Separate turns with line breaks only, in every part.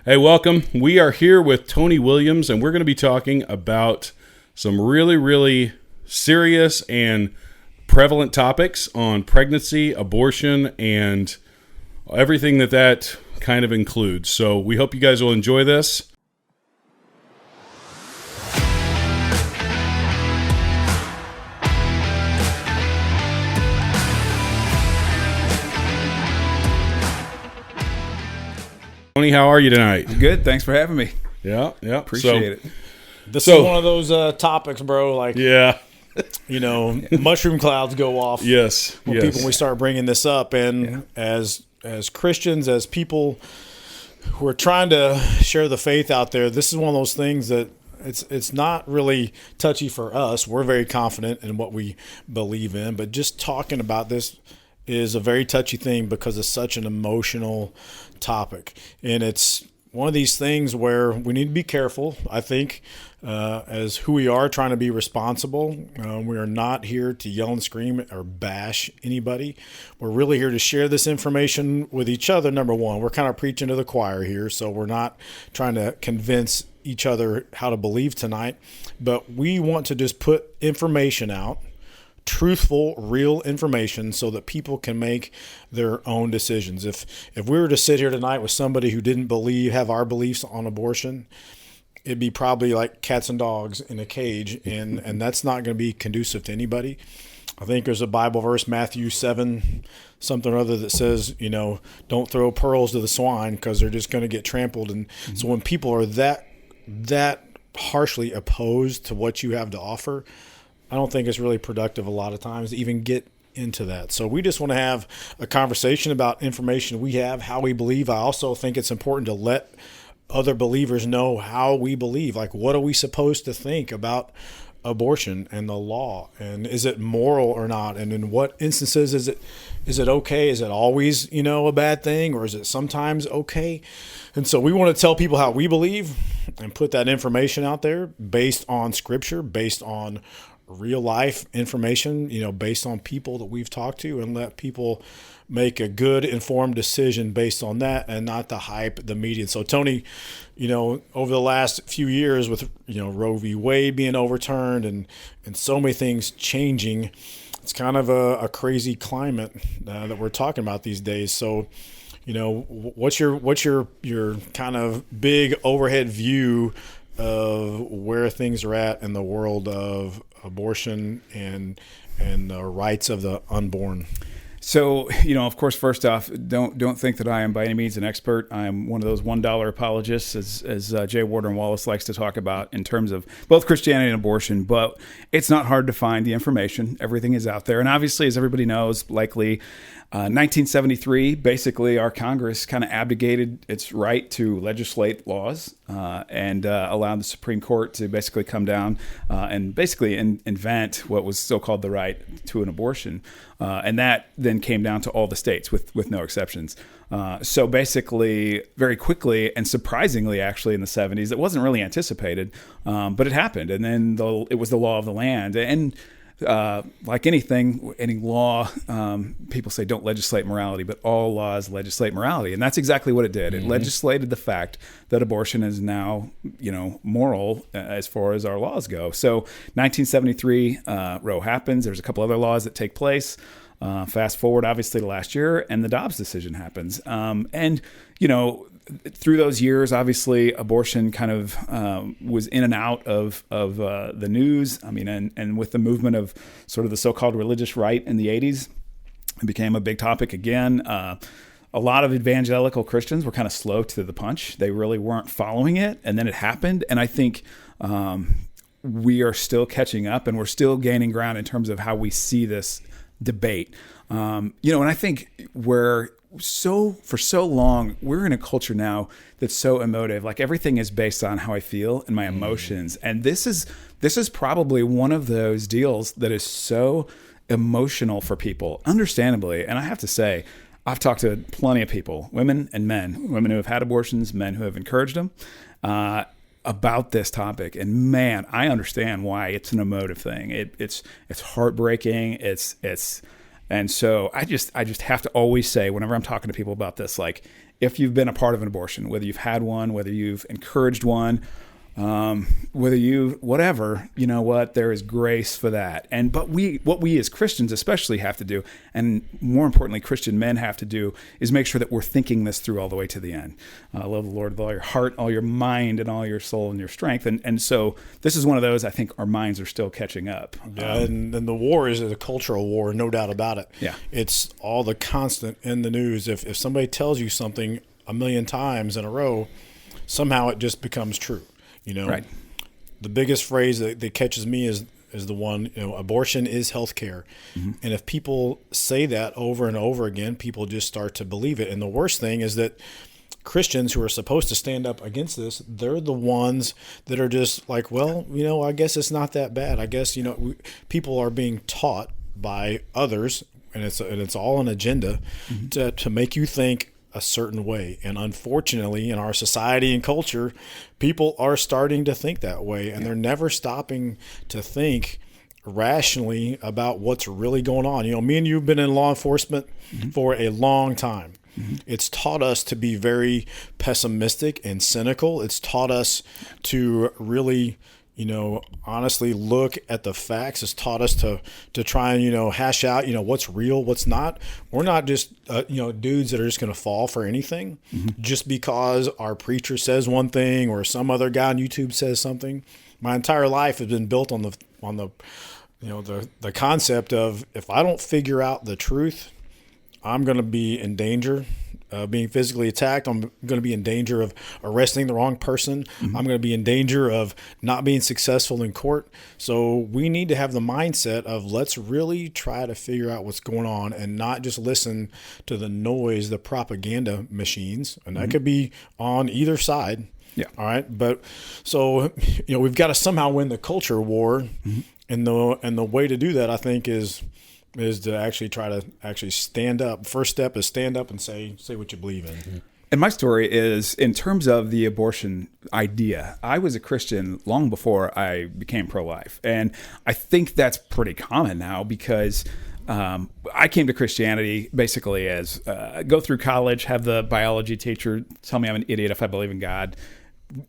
Hey, welcome. We are here with Tony Williams, and we're going to be talking about some really, really serious and prevalent topics on pregnancy, abortion, and everything that kind of includes. So we hope you guys will enjoy this. Tony, how are you tonight?
Good. Thanks for having me.
Yeah.
Appreciate it.
This is one of those topics, bro. Like,
yeah,
mushroom clouds go off.
Yes.
When we start bringing this up, and as Christians, as people who are trying to share the faith out there, this is one of those things that it's not really touchy for us. We're very confident in what we believe in, but just talking about this is a very touchy thing because it's such an emotional topic. And it's one of these things where we need to be careful, I think, as who we are, trying to be responsible. We are not here to yell and scream or bash anybody. We're really here to share this information with each other, number one. We're kind of preaching to the choir here, so we're not trying to convince each other how to believe tonight. But we want to just put information out, truthful, real information, so that people can make their own decisions. If we were to sit here tonight with somebody who didn't have our beliefs on abortion, it'd be probably like cats and dogs in a cage, and that's not going to be conducive to anybody. I think there's a Bible verse, Matthew 7, something or other, that says, don't throw pearls to the swine because they're just going to get trampled. And so when people are that harshly opposed to what you have to offer, I don't think it's really productive a lot of times to even get into that. So we just want to have a conversation about information we have, how we believe. I also think it's important to let other believers know how we believe. Like, what are we supposed to think about abortion and the law? And is it moral or not? And in what instances is it okay? Is it always, a bad thing, or is it sometimes okay? And so we want to tell people how we believe and put that information out there based on scripture, based on real life information, based on people that we've talked to, and let people make a good informed decision based on that and not the hype, the media. So Tony, over the last few years with, Roe v. Wade being overturned and so many things changing, it's kind of a crazy climate that we're talking about these days. So, what's your kind of big overhead view of where things are at in the world of abortion and the rights of the unborn?
So, of course, first off, don't think that I am by any means an expert. I'm one of those $1 apologists, as J. Warden Wallace likes to talk about, in terms of both Christianity and abortion. But it's not hard to find the information. Everything is out there. And obviously, as everybody knows, likely 1973, basically our Congress kind of abdicated its right to legislate laws and allowed the Supreme Court to basically come down and basically invent what was still called the right to an abortion. And that then came down to all the states with no exceptions. So basically, very quickly and surprisingly, actually, in the 70s, it wasn't really anticipated, but it happened. And then it was the law of the land. And like anything, any law, people say don't legislate morality, but all laws legislate morality. And that's exactly what it did. It legislated the fact that abortion is now, moral as far as our laws go. So 1973, Roe happens. There's a couple other laws that take place. Fast forward, obviously, to last year, and the Dobbs decision happens. Through those years, obviously, abortion kind of was in and out of the news. I mean, and with the movement of sort of the so-called religious right in the 80s, it became a big topic again. A lot of evangelical Christians were kind of slow to the punch. They really weren't following it, and then it happened. And I think we are still catching up, and we're still gaining ground in terms of how we see this debate. And I think for so long, we're in a culture now that's so emotive. Like, everything is based on how I feel and my emotions. And this is probably one of those deals that is so emotional for people, understandably. And I have to say, I've talked to plenty of people, women and men, women who have had abortions, men who have encouraged them, about this topic. And man, I understand why it's an emotive thing. It's heartbreaking. It's And so I just have to always say, whenever I'm talking to people about this, like, if you've been a part of an abortion, whether you've had one, whether you've encouraged one, whether you, whatever, you know what, there is grace for that. But what we as Christians especially have to do, and more importantly, Christian men have to do, is make sure that we're thinking this through all the way to the end. Love the Lord with all your heart, all your mind, and all your soul and your strength. And so this is one of those, I think our minds are still catching up.
Yeah, and the war is a cultural war, no doubt about it.
Yeah.
It's all the constant in the news. If somebody tells you something a million times in a row, somehow it just becomes true.
Right.
The biggest phrase that catches me is the one, abortion is health care. Mm-hmm. And if people say that over and over again, people just start to believe it. And the worst thing is that Christians who are supposed to stand up against this, they're the ones that are just like, well, I guess it's not that bad. I guess, people are being taught by others, and it's all an agenda to make you think a certain way. And unfortunately, in our society and culture, people are starting to think that way, and they're never stopping to think rationally about what's really going on. Me and you have been in law enforcement for a long time. It's taught us to be very pessimistic and cynical. It's taught us to really honestly look at the facts. It's taught us to try and, hash out, what's real, what's not. We're not just, dudes that are just going to fall for anything just because our preacher says one thing or some other guy on YouTube says something. My entire life has been built on the concept of, if I don't figure out the truth, I'm going to be in danger being physically attacked. I'm going to be in danger of arresting the wrong person. I'm going to be in danger of not being successful in court. So we need to have the mindset of, let's really try to figure out what's going on and not just listen to the noise, the propaganda machines. And that could be on either side.
Yeah.
All right. But so, we've got to somehow win the culture war. And the way to do that, I think, is to actually try to stand up. First step is stand up and say what you believe in.
And my story is, in terms of the abortion idea, I was a Christian long before I became pro-life. And I think that's pretty common now, because I came to Christianity basically as go through college, have the biology teacher tell me I'm an idiot if I believe in God,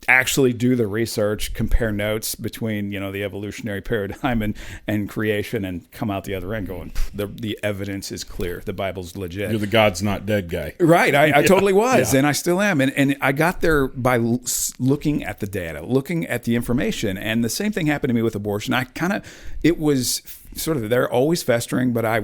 actually do the research, compare notes between, the evolutionary paradigm and creation, and come out the other end going, the evidence is clear. The Bible's legit.
You're the God's not dead guy.
Right. I totally was. Yeah. And I still am. And I got there by looking at the data, looking at the information. And the same thing happened to me with abortion. It was sort of, they're always festering, but I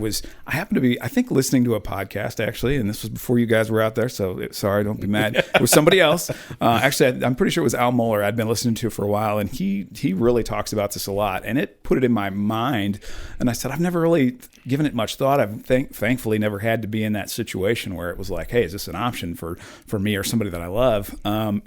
happened to be, I think, listening to a podcast, actually, and this was before you guys were out there, so sorry, don't be mad. It was somebody else. Actually, I'm pretty sure it was Al Mohler I'd been listening to for a while, and he really talks about this a lot, and it put it in my mind, and I said, I've never really given it much thought. I've thankfully never had to be in that situation where it was like, hey, is this an option for me or somebody that I love?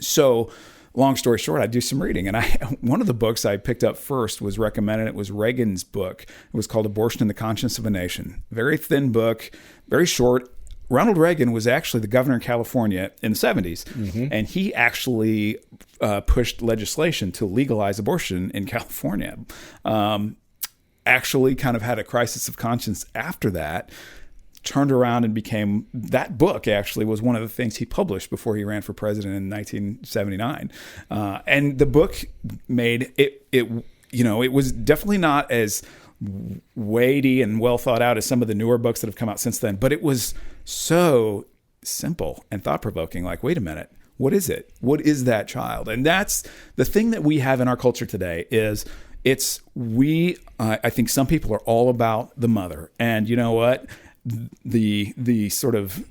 So long story short, I do some reading, and one of the books I picked up first was recommended. It was Reagan's book. It was called Abortion and the Conscience of a Nation. Very thin book, very short. Ronald Reagan was actually the governor of California in the 70s, and he actually pushed legislation to legalize abortion in California. Actually kind of had a crisis of conscience after that, turned around and became, that book actually was one of the things he published before he ran for president in 1979. And the book made it was definitely not as weighty and well thought out as some of the newer books that have come out since then, but it was so simple and thought-provoking. Like, wait a minute, what is it? What is that child? And that's the thing that we have in our culture today is I think some people are all about the mother. And you know what? The sort of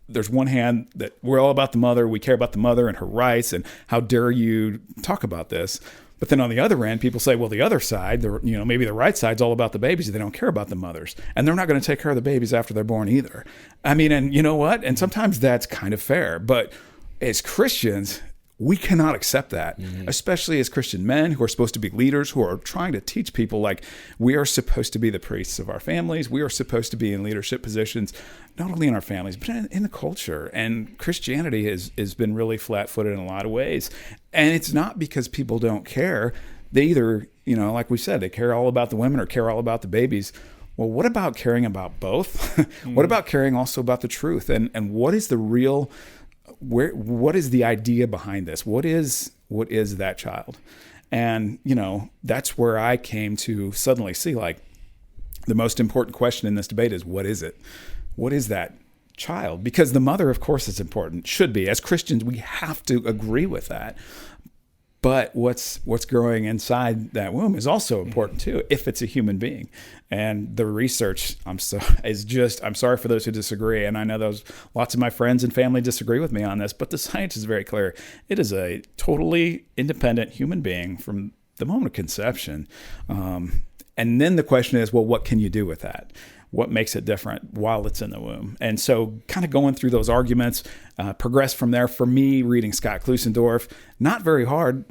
there's one hand that we're all about the mother. We care about the mother and her rights, and how dare you talk about this? But then on the other end, people say, well, the other side, maybe the right side's all about the babies. They don't care about the mothers, and they're not going to take care of the babies after they're born either. I mean, and you know what? And sometimes that's kind of fair, but as Christians, we cannot accept that, especially as Christian men who are supposed to be leaders, who are trying to teach people, like, we are supposed to be the priests of our families. We are supposed to be in leadership positions, not only in our families, but in the culture. And Christianity has been really flat-footed in a lot of ways. And it's not because people don't care. They either, like we said, they care all about the women or care all about the babies. well, what about caring about both? What about caring also about the truth? And what is the real, what is the idea behind this? What is that child? And, that's where I came to suddenly see, like, the most important question in this debate is, what is it? What is that child? Because the mother, of course, is important, should be. As Christians, we have to agree with that. But what's growing inside that womb is also important too, if it's a human being. And the research, I'm sorry for those who disagree, and I know lots of my friends and family disagree with me on this, but the science is very clear. It is a totally independent human being from the moment of conception. And then the question is, well, what can you do with that? What makes it different while it's in the womb? And so kind of going through those arguments, progress from there. For me, reading Scott Klusendorf, not very hard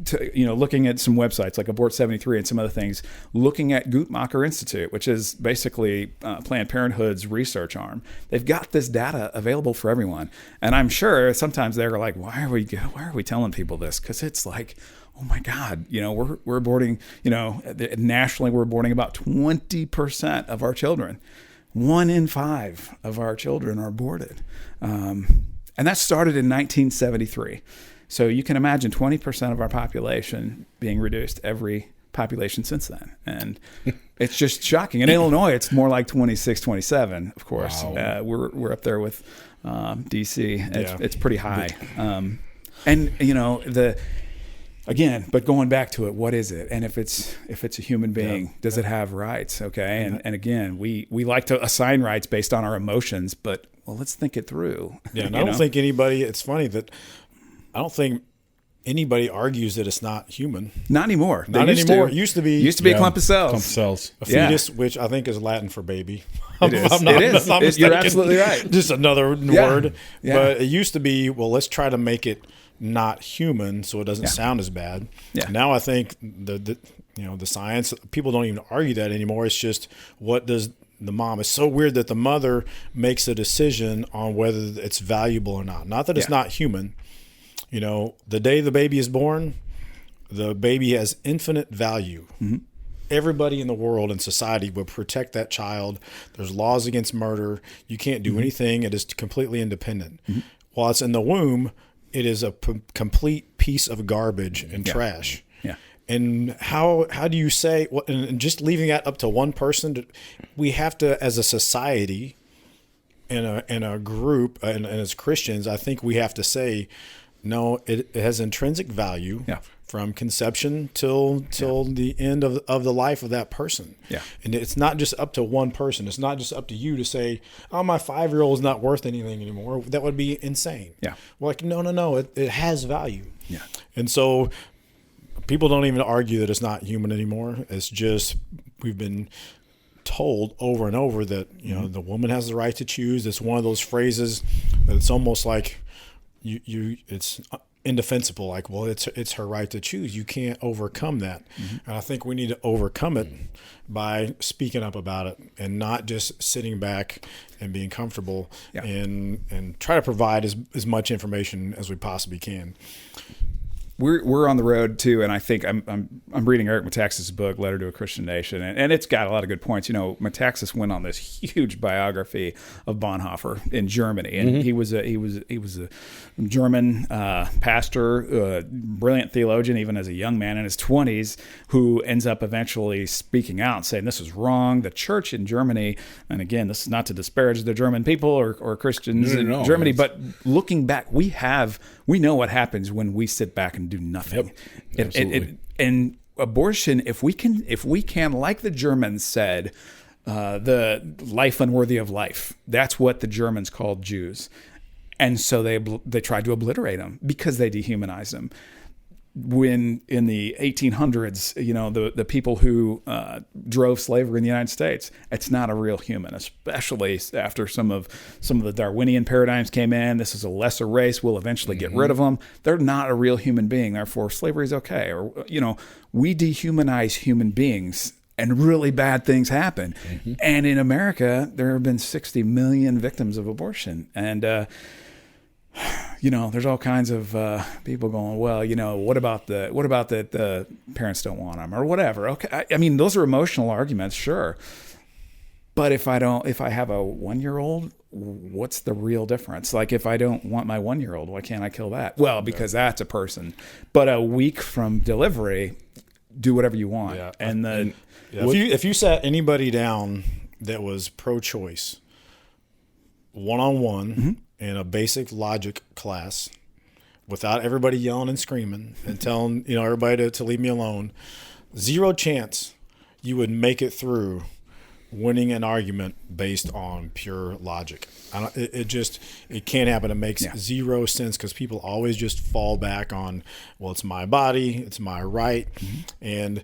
to, looking at some websites like Abort 73 and some other things, looking at Guttmacher Institute, which is basically Planned Parenthood's research arm. They've got this data available for everyone. And I'm sure sometimes they're like, why are we telling people this? Because it's like, oh my God, we're aborting, nationally we're aborting about 20% of our children. 1 in 5 of our children are aborted. And that started in 1973. So you can imagine 20% of our population being reduced every population since then. And it's just shocking. In Illinois, it's more like 26, 27, of course. Wow. We're up there with DC. It's pretty high. Again, but going back to it, what is it? And if it's a human being, does it have rights? Okay. And again, we like to assign rights based on our emotions, but let's think it through.
Yeah. And I don't think anybody, it's funny that I don't think anybody argues that it's not human.
Not anymore.
Not anymore. It used to be
a clump of cells.
A fetus, which I think is Latin for baby.
It is. You're absolutely right.
Just another word. Yeah. But it used to be, let's try to make it not human so it doesn't sound as bad. Yeah. Now I think the science, people don't even argue that anymore. It's just, what does the mom? It's so weird that the mother makes a decision on whether it's valuable or not. Not that it's not human. The day the baby is born, the baby has infinite value. Mm-hmm. Everybody in the world and society will protect that child. There's laws against murder. You can't do anything. It is completely independent. Mm-hmm. While it's in the womb, it is a complete piece of garbage and trash. Yeah. And how do you say, and just leaving that up to one person, we have to, as a society and a group, and as Christians, I think we have to say, no, it has intrinsic value from conception till the end of the life of that person. Yeah. And it's not just up to one person. It's not just up to you to say, oh, my 5-year-old is not worth anything anymore. That would be insane. Yeah. We're like, no, it has value. Yeah. And so people don't even argue that it's not human anymore. It's just, we've been told over and over that, the woman has the right to choose. It's one of those phrases that it's almost like, it's indefensible. Like, it's her right to choose. You can't overcome that. Mm-hmm. And I think we need to overcome it by speaking up about it and not just sitting back and being comfortable and try to provide as much information as we possibly can.
We're on the road too, and I think I'm reading Eric Metaxas' book, Letter to a Christian Nation, and it's got a lot of good points. Metaxas went on this huge biography of Bonhoeffer in Germany, and he was a German pastor, brilliant theologian, even as a young man in his 20s, who ends up eventually speaking out, saying this is wrong. The church in Germany, and again, this is not to disparage the German people or Christians in Germany, but looking back, we know what happens when we sit back and do nothing. Yep, and abortion, if we can, like the Germans said, the life unworthy of life. That's what the Germans called Jews, and so they tried to obliterate them because they dehumanized them. When in the 1800s, the people who drove slavery in the United States, it's not a real human, especially after some of the Darwinian paradigms came in. This is a lesser race. We'll eventually get rid of them. They're not a real human being. Therefore, slavery is okay. Or, we dehumanize human beings and really bad things happen. Mm-hmm. And in America, there have been 60 million victims of abortion. And, there's all kinds of people going, well, what about the parents don't want them or whatever? Okay, I mean, those are emotional arguments, sure. But if I have a 1-year-old, what's the real difference? Like, if I don't want my 1-year-old, why can't I kill that? Well, because that's a person. But a week from delivery, do whatever you want.
Yeah.
And
if you sat anybody down that was pro-choice, one-on-one in a basic logic class, without everybody yelling and screaming and telling everybody to leave me alone, zero chance you would make it through winning an argument based on pure logic. It can't happen. It makes zero sense because people always just fall back on, well, it's my body, it's my right. And,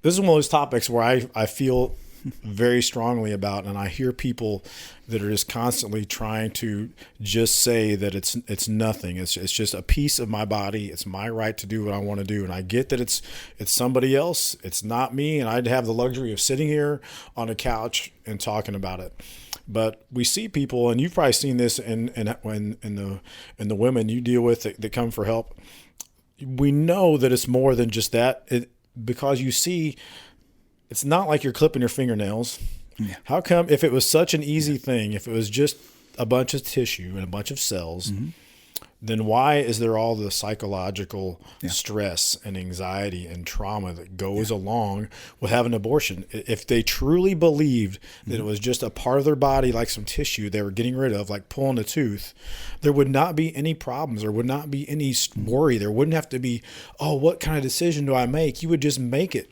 this is one of those topics where I feel very strongly about, and I hear people that are just constantly trying to just say that it's nothing. It's just a piece of my body. It's my right to do what I want to do. And I get that it's somebody else. It's not me. And I'd have the luxury of sitting here on a couch and talking about it. But we see people, and you've probably seen this in the women you deal with that come for help. We know that it's more than just that. Because you see, it's not like you're clipping your fingernails. Yeah. How come, if it was such an easy thing, if it was just a bunch of tissue and a bunch of cells, then why is there all the psychological stress and anxiety and trauma that goes along with having an abortion? If they truly believed that it was just a part of their body, like some tissue they were getting rid of, like pulling a tooth, there would not be any problems. There would not be any worry. There wouldn't have to be, oh, what kind of decision do I make? You would just make it.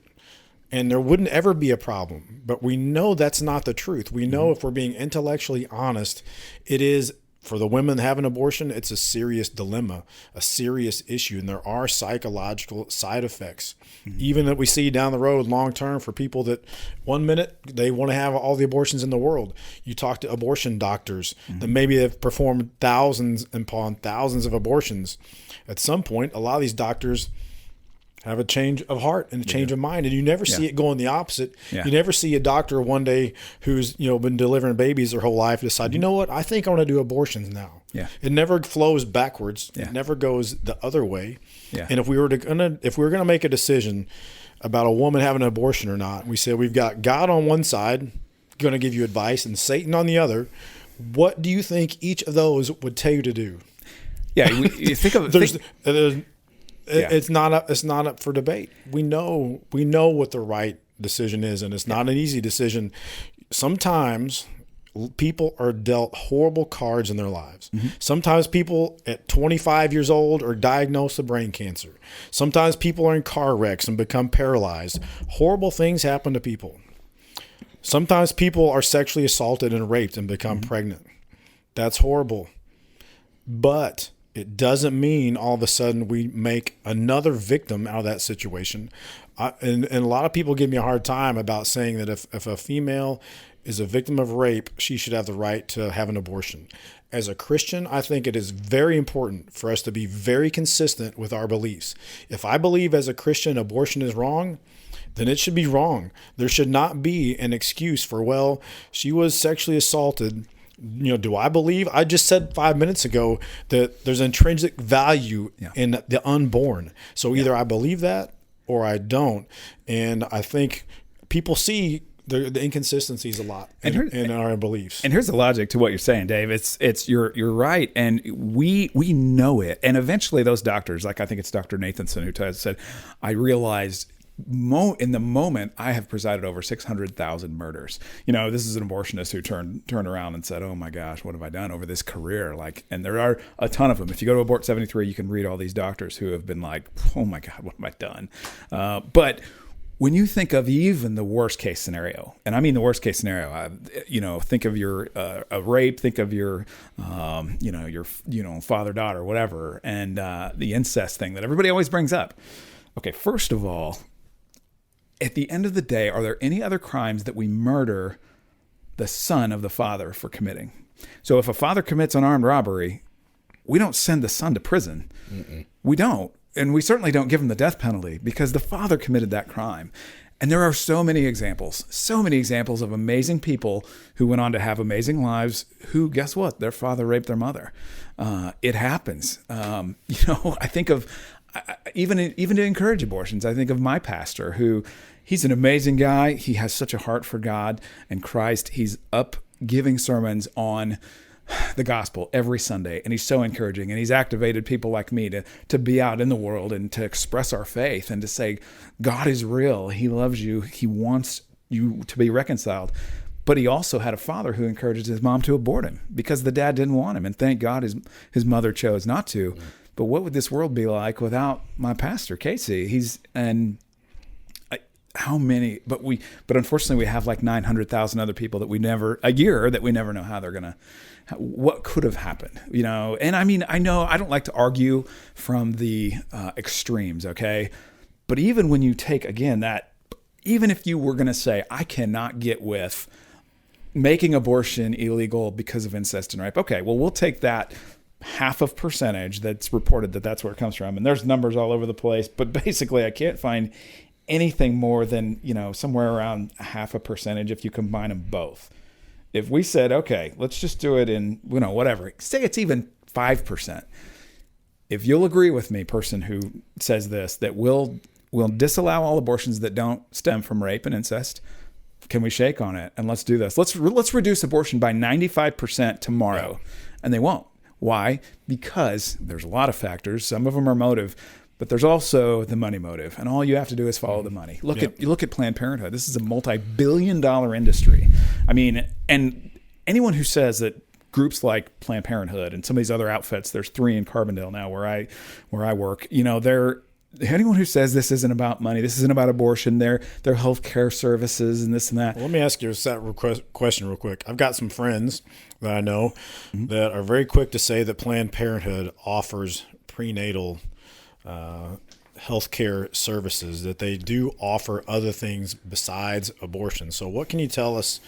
And there wouldn't ever be a problem. But we know that's not the truth. We know if we're being intellectually honest, it is, for the women having abortion, it's a serious dilemma, a serious issue. And there are psychological side effects, even that we see down the road long term for people that 1 minute they want to have all the abortions in the world. You talk to abortion doctors that maybe have performed thousands upon thousands of abortions. At some point, a lot of these doctors have a change of heart and a change of mind, and you never see it going the opposite. You never see a doctor one day who's been delivering babies their whole life decide, you know what, I think I want to do abortions now. It never flows backwards. It never goes the other way. And if we were gonna make a decision about a woman having an abortion or not, we said we've got God on one side going to give you advice and Satan on the other. What do you think each of those would tell you to do?
You think of
It's not up for debate. We know what the right decision is, and it's not an easy decision. Sometimes people are dealt horrible cards in their lives. Sometimes people at 25 years old are diagnosed with brain cancer. Sometimes people are in car wrecks and become paralyzed. Horrible things happen to people. Sometimes people are sexually assaulted and raped and become pregnant. That's horrible. But it doesn't mean all of a sudden we make another victim out of that situation. And a lot of people give me a hard time about saying that if a female is a victim of rape, she should have the right to have an abortion. As a Christian, I think it is very important for us to be very consistent with our beliefs. If I believe as a Christian abortion is wrong, then it should be wrong. There should not be an excuse for, well, she was sexually assaulted. Do I believe? I just said 5 minutes ago that there's intrinsic value in the unborn. So either I believe that or I don't. And I think people see the inconsistencies a lot in our beliefs.
And here's the logic to what you're saying, Dave. It's you're right, and we know it. And eventually, those doctors, like I think it's Dr. Nathanson who said, I realized in the moment I have presided over 600,000 murders. This is an abortionist who turned around and said, oh my gosh, what have I done over this career? And there are a ton of them. If you go to Abort 73, you can read all these doctors who have been like, oh my God, what have I done? But when you think of even the worst case scenario, and I mean the worst case scenario, think of your a rape, think of your father daughter, whatever, and the incest thing that everybody always brings up. Okay, first of all, at the end of the day, are there any other crimes that we murder the son of the father for committing? So if a father commits an armed robbery, we don't send the son to prison. We don't. And we certainly don't give him the death penalty because the father committed that crime. And there are so many examples of amazing people who went on to have amazing lives who, guess what? Their father raped their mother. It happens. I think of even to encourage abortions. I think of my pastor, who he's an amazing guy. He has such a heart for God and Christ. He's up giving sermons on the gospel every Sunday, and he's so encouraging, and he's activated people like me to be out in the world and to express our faith and to say God is real. He loves you. He wants you to be reconciled. But he also had a father who encouraged his mom to abort him because the dad didn't want him, and thank God his mother chose not to. But what would this world be like without my pastor, Casey? How many? But unfortunately, we have like 900,000 other people that we never know how they're gonna. What could have happened, And I mean, I know I don't like to argue from the extremes, okay? But even when you take, again, even if you were going to say, I cannot get with making abortion illegal because of incest and rape, okay, well, we'll take that half of percentage that's reported that's where it comes from. And there's numbers all over the place, but basically I can't find anything more than, somewhere around half a percentage if you combine them both. If we said, okay, let's just do it in, whatever, say it's even 5%. If you'll agree with me, person who says this, that we'll disallow all abortions that don't stem from rape and incest, can we shake on it? And let's do this. Let's reduce abortion by 95% tomorrow. Yeah. And they won't. Why? Because there's a lot of factors. Some of them are motive. But there's also the money motive, and all you have to do is follow the money. Look at Planned Parenthood. This is a multi-billion-dollar industry. I mean, and anyone who says that groups like Planned Parenthood and some of these other outfits, there's 3 in Carbondale now where I work. Anyone who says this isn't about money, this isn't about abortion, their health care services and this and that.
Well, let me ask you a question real quick. I've got some friends that I know that are very quick to say that Planned Parenthood offers prenatal healthcare services, that they do offer other things besides abortion. So what can you tell us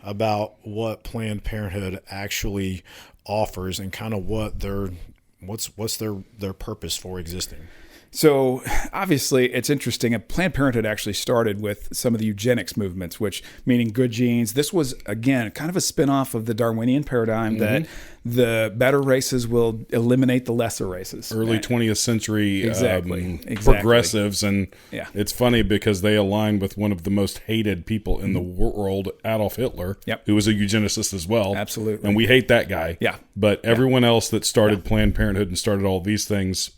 about what Planned Parenthood actually offers and kind of what's their purpose for existing?
So obviously it's interesting. Planned Parenthood actually started with some of the eugenics movements, which meaning good genes. This was, again, kind of a spin-off of the Darwinian paradigm that the better races will eliminate the lesser races.
Early 20th century
exactly.
Progressives. And it's funny because they aligned with one of the most hated people in the world, Adolf Hitler, who was a eugenicist as well.
Absolutely.
And we hate that guy.
Yeah.
But everyone else that started Planned Parenthood and started all these things,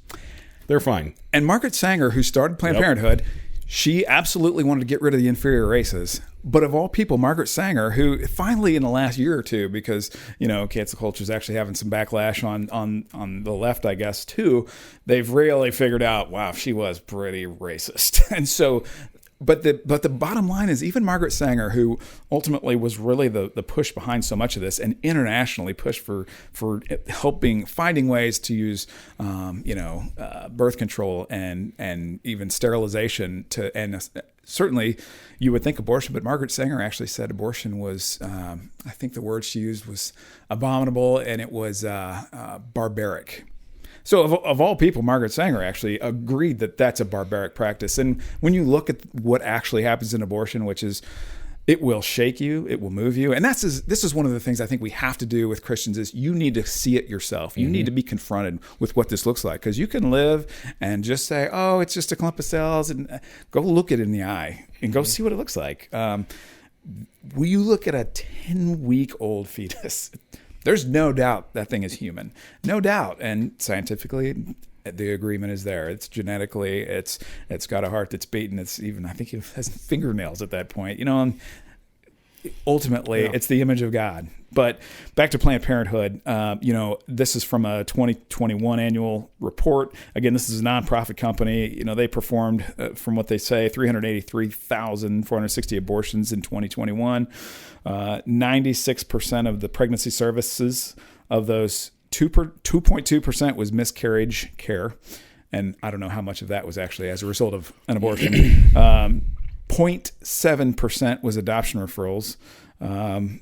they're fine.
And Margaret Sanger, who started Planned Parenthood, she absolutely wanted to get rid of the inferior races. But of all people, Margaret Sanger, who finally in the last year or two, because, cancel culture is actually having some backlash on the left, I guess, too, they've really figured out, wow, she was pretty racist. And so... But the bottom line is, even Margaret Sanger, who ultimately was really the push behind so much of this, and internationally pushed for finding ways to use birth control and even sterilization certainly you would think abortion, but Margaret Sanger actually said abortion was I think the word she used was abominable, and it was barbaric. So of all people, Margaret Sanger actually agreed that that's a barbaric practice. And when you look at what actually happens in abortion, which is it will shake you, it will move you. And this is one of the things I think we have to do with Christians is you need to see it yourself. You need to be confronted with what this looks like, because you can live and just say, oh, it's just a clump of cells, and go look it in the eye and go see what it looks like. When you look at a 10-week-old fetus, there's no doubt that thing is human. No doubt. And scientifically, the agreement is there. It's genetically, it's got a heart that's beating. It's even, I think it has fingernails at that point. And ultimately, it's the image of God. But back to Planned Parenthood, this is from a 2021 annual report. Again, this is a nonprofit company. They performed, from what they say, 383,460 abortions in 2021. 96% of the pregnancy services, of those 2.2% was miscarriage care. And I don't know how much of that was actually as a result of an abortion. 0.7% was adoption referrals. And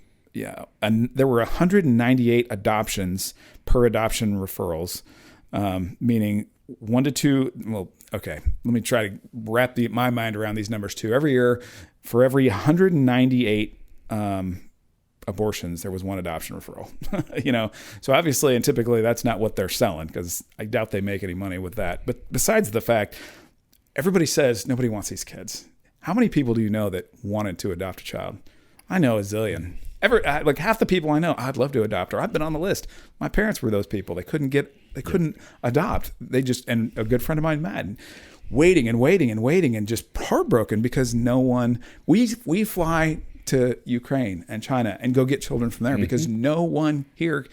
there were 198 adoptions per adoption referrals, meaning 1 to 2. Well, okay, let me try to wrap my mind around these numbers too. Every year, for every 198 abortions, there was 1 adoption referral. So obviously and typically that's not what they're selling, because I doubt they make any money with that. But besides the fact, everybody says nobody wants these kids. How many people do you know that wanted to adopt a child? I know a zillion. Like half the people I know, I'd love to adopt, or I've been on the list. My parents were those people. They couldn't adopt. And a good friend of mine, Matt, waiting and just heartbroken because no one, we fly to Ukraine and China and go get children from there because no one here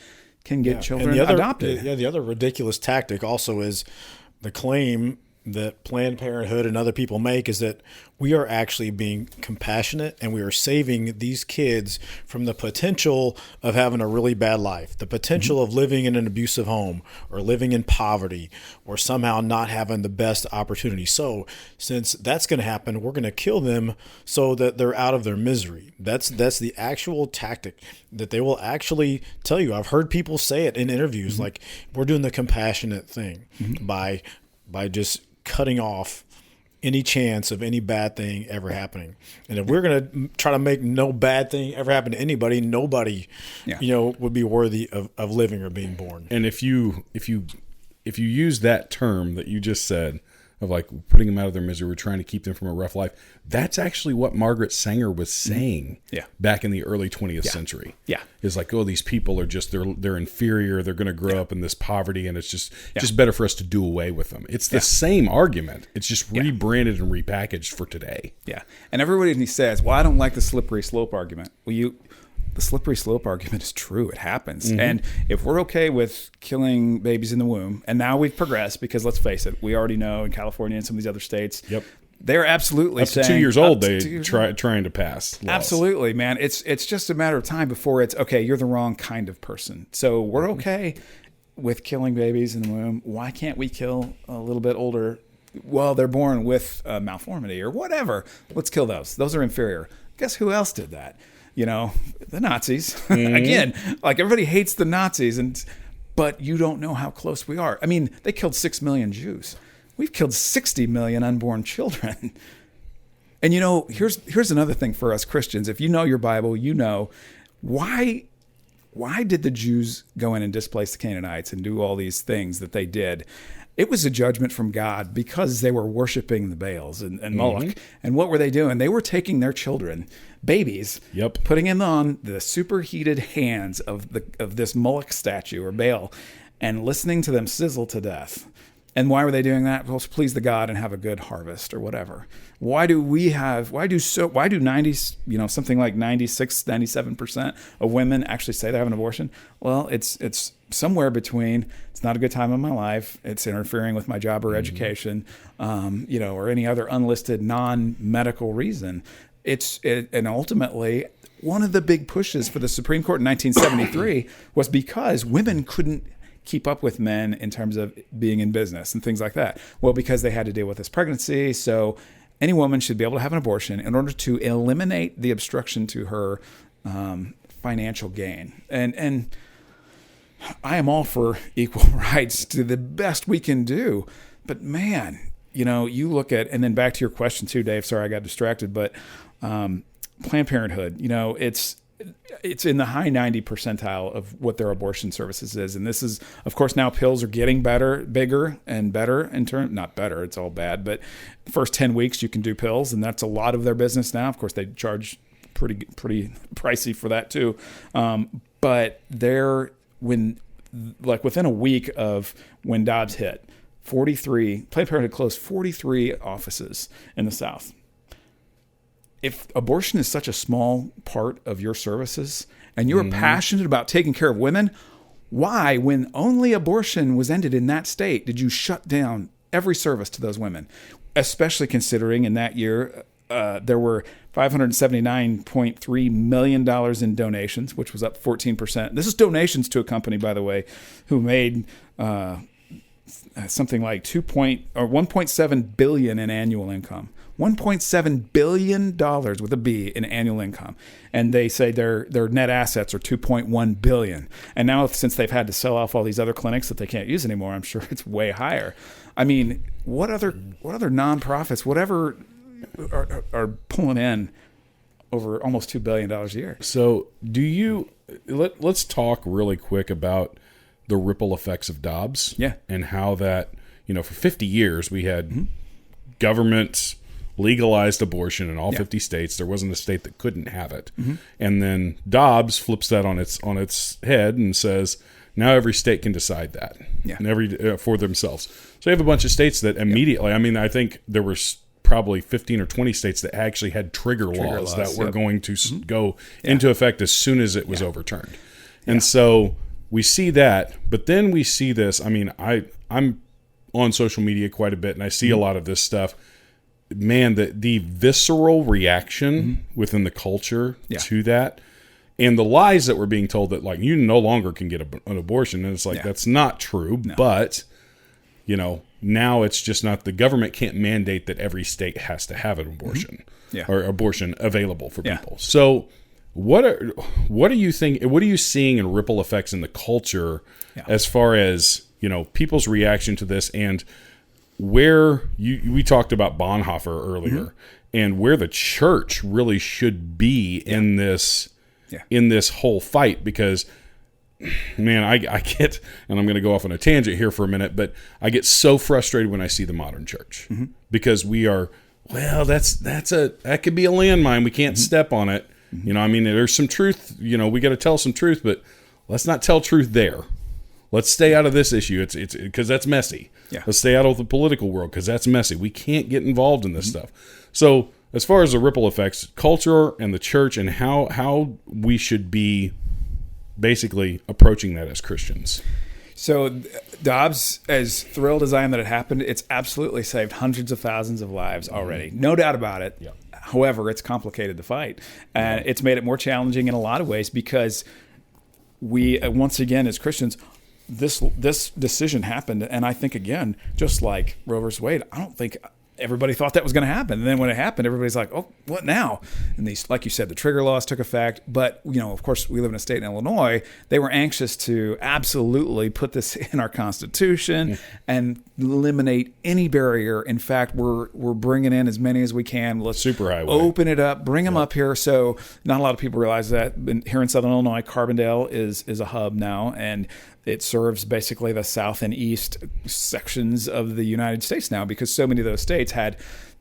can get children adopted.
The other ridiculous tactic also is the claim that Planned Parenthood and other people make is that we are actually being compassionate and we are saving these kids from the potential of having a really bad life, the potential of living in an abusive home or living in poverty or somehow not having the best opportunity. So since that's going to happen, we're going to kill them so that they're out of their misery. That's the actual tactic that they will actually tell you. I've heard people say it in interviews, like we're doing the compassionate thing by just cutting off any chance of any bad thing ever happening. And if we're going to try to make no bad thing ever happen to anybody, nobody, would be worthy of living or being born.
And if you use that term that you just said of like putting them out of their misery, we're trying to keep them from a rough life, that's actually what Margaret Sanger was saying back in the early 20th century. Yeah. It's like, oh, these people are just, they're inferior. They're going to grow up in this poverty, and it's just better for us to do away with them. It's the same argument. It's just rebranded and repackaged for today.
Yeah. And everybody says, well, I don't like the slippery slope argument. Well, the slippery slope argument is true. It happens. And if we're okay with killing babies in the womb, and now we've progressed, because let's face it, we already know in California and some of these other states, they're absolutely
up to 2 years old, trying to pass laws.
Absolutely, man. It's just a matter of time before it's, okay, you're the wrong kind of person. So we're okay with killing babies in the womb. Why can't we kill a little bit older? Well, they're born with malformity or whatever. Let's kill those. Those are inferior. Guess who else did that? The Nazis. Again, like everybody hates the Nazis, but you don't know how close we are. I mean, they killed 6 million Jews. We've killed 60 million unborn children. And here's another thing for us Christians. If you know your Bible, you know why did the Jews go in and displace the Canaanites and do all these things that they did? It was a judgment from God because they were worshiping the Baals and Moloch. And what were they doing? They were taking their children, babies, putting them on the superheated hands of this Moloch statue or Baal, and listening to them sizzle to death. And why were they doing that? Well, to please the God and have a good harvest or whatever. Why do 90, something like 96, 97% of women actually say they have an abortion? Well, it's somewhere between, it's not a good time in my life, it's interfering with my job or education, or any other unlisted non-medical reason. And ultimately, one of the big pushes for the Supreme Court in 1973 was because women couldn't keep up with men in terms of being in business and things like that. Well, because they had to deal with this pregnancy. So any woman should be able to have an abortion in order to eliminate the obstruction to her financial gain. And I am all for equal rights to the best we can do. But man, you look at, and then back to your question too, Dave, sorry I got distracted, but Planned Parenthood, it's in the high 90 percentile of what their abortion services is. And this is, of course, now pills are getting bigger and better in terms, not better, it's all bad, but the first 10 weeks you can do pills, and that's a lot of their business now. Of course, they charge pretty pricey for that too. But within a week of when Dobbs hit, Planned Parenthood closed 43 offices in the South. If abortion is such a small part of your services and you're passionate about taking care of women, why, when only abortion was ended in that state, did you shut down every service to those women? Especially considering in that year there were $579.3 million in donations, which was up 14%. This is donations to a company, by the way, who made something like $1.7 billion in annual income. $1.7 billion with a B in annual income. And they say their net assets are $2.1 billion. And now, since they've had to sell off all these other clinics that they can't use anymore, I'm sure it's way higher. I mean, what other nonprofits, whatever, are pulling in over almost $2 billion a year.
So let's talk really quick about the ripple effects of Dobbs.
Yeah.
And how that, for 50 years we had governments legalized abortion in all 50 states. There wasn't a state that couldn't have it. And then Dobbs flips that on its head and says, now every state can decide that and for themselves. So you have a bunch of states that immediately, I think there were probably 15 or 20 states that actually had trigger laws that were going to go into effect as soon as it was overturned. And so we see that, but then we see this. I'm on social media quite a bit, and I see a lot of this stuff. Man, the visceral reaction within the culture to that, and the lies that were being told that, like, you no longer can get an abortion. And it's like, that's not true. No. But, now it's just not, the government can't mandate that every state has to have an abortion or abortion available for people. So what are you seeing in ripple effects in the culture as far as, people's reaction to this, and where we talked about Bonhoeffer earlier, and where the church really should be in this whole fight? Because, man, I get, and I'm going to go off on a tangent here for a minute, but I get so frustrated when I see the modern church because we are, that could be a landmine. We can't step on it. There's some truth. We got to tell some truth, but let's not tell truth there. Let's stay out of this issue. It's because that's messy. Yeah. Let's stay out of the political world because that's messy. We can't get involved in this stuff. So as far as the ripple effects, culture and the church, and how we should be basically approaching that as Christians.
So Dobbs, as thrilled as I am that it happened, it's absolutely saved hundreds of thousands of lives already. No doubt about it. Yeah. However, it's complicated to fight. And it's made it more challenging in a lot of ways because we, once again, as Christians, this decision happened, and I think, again, just like Roe versus Wade, I don't think everybody thought that was going to happen. And then when it happened, everybody's like, oh, what now? And these, like you said, the trigger laws took effect. But, of course, we live in a state in Illinois. They were anxious to absolutely put this in our Constitution and eliminate any barrier. In fact, we're bringing in as many as we can. Let's
superhighway,
open it up, bring them up here. So not a lot of people realize that. Here in Southern Illinois, Carbondale is a hub now, and it serves basically the south and east sections of the United States now, because so many of those states had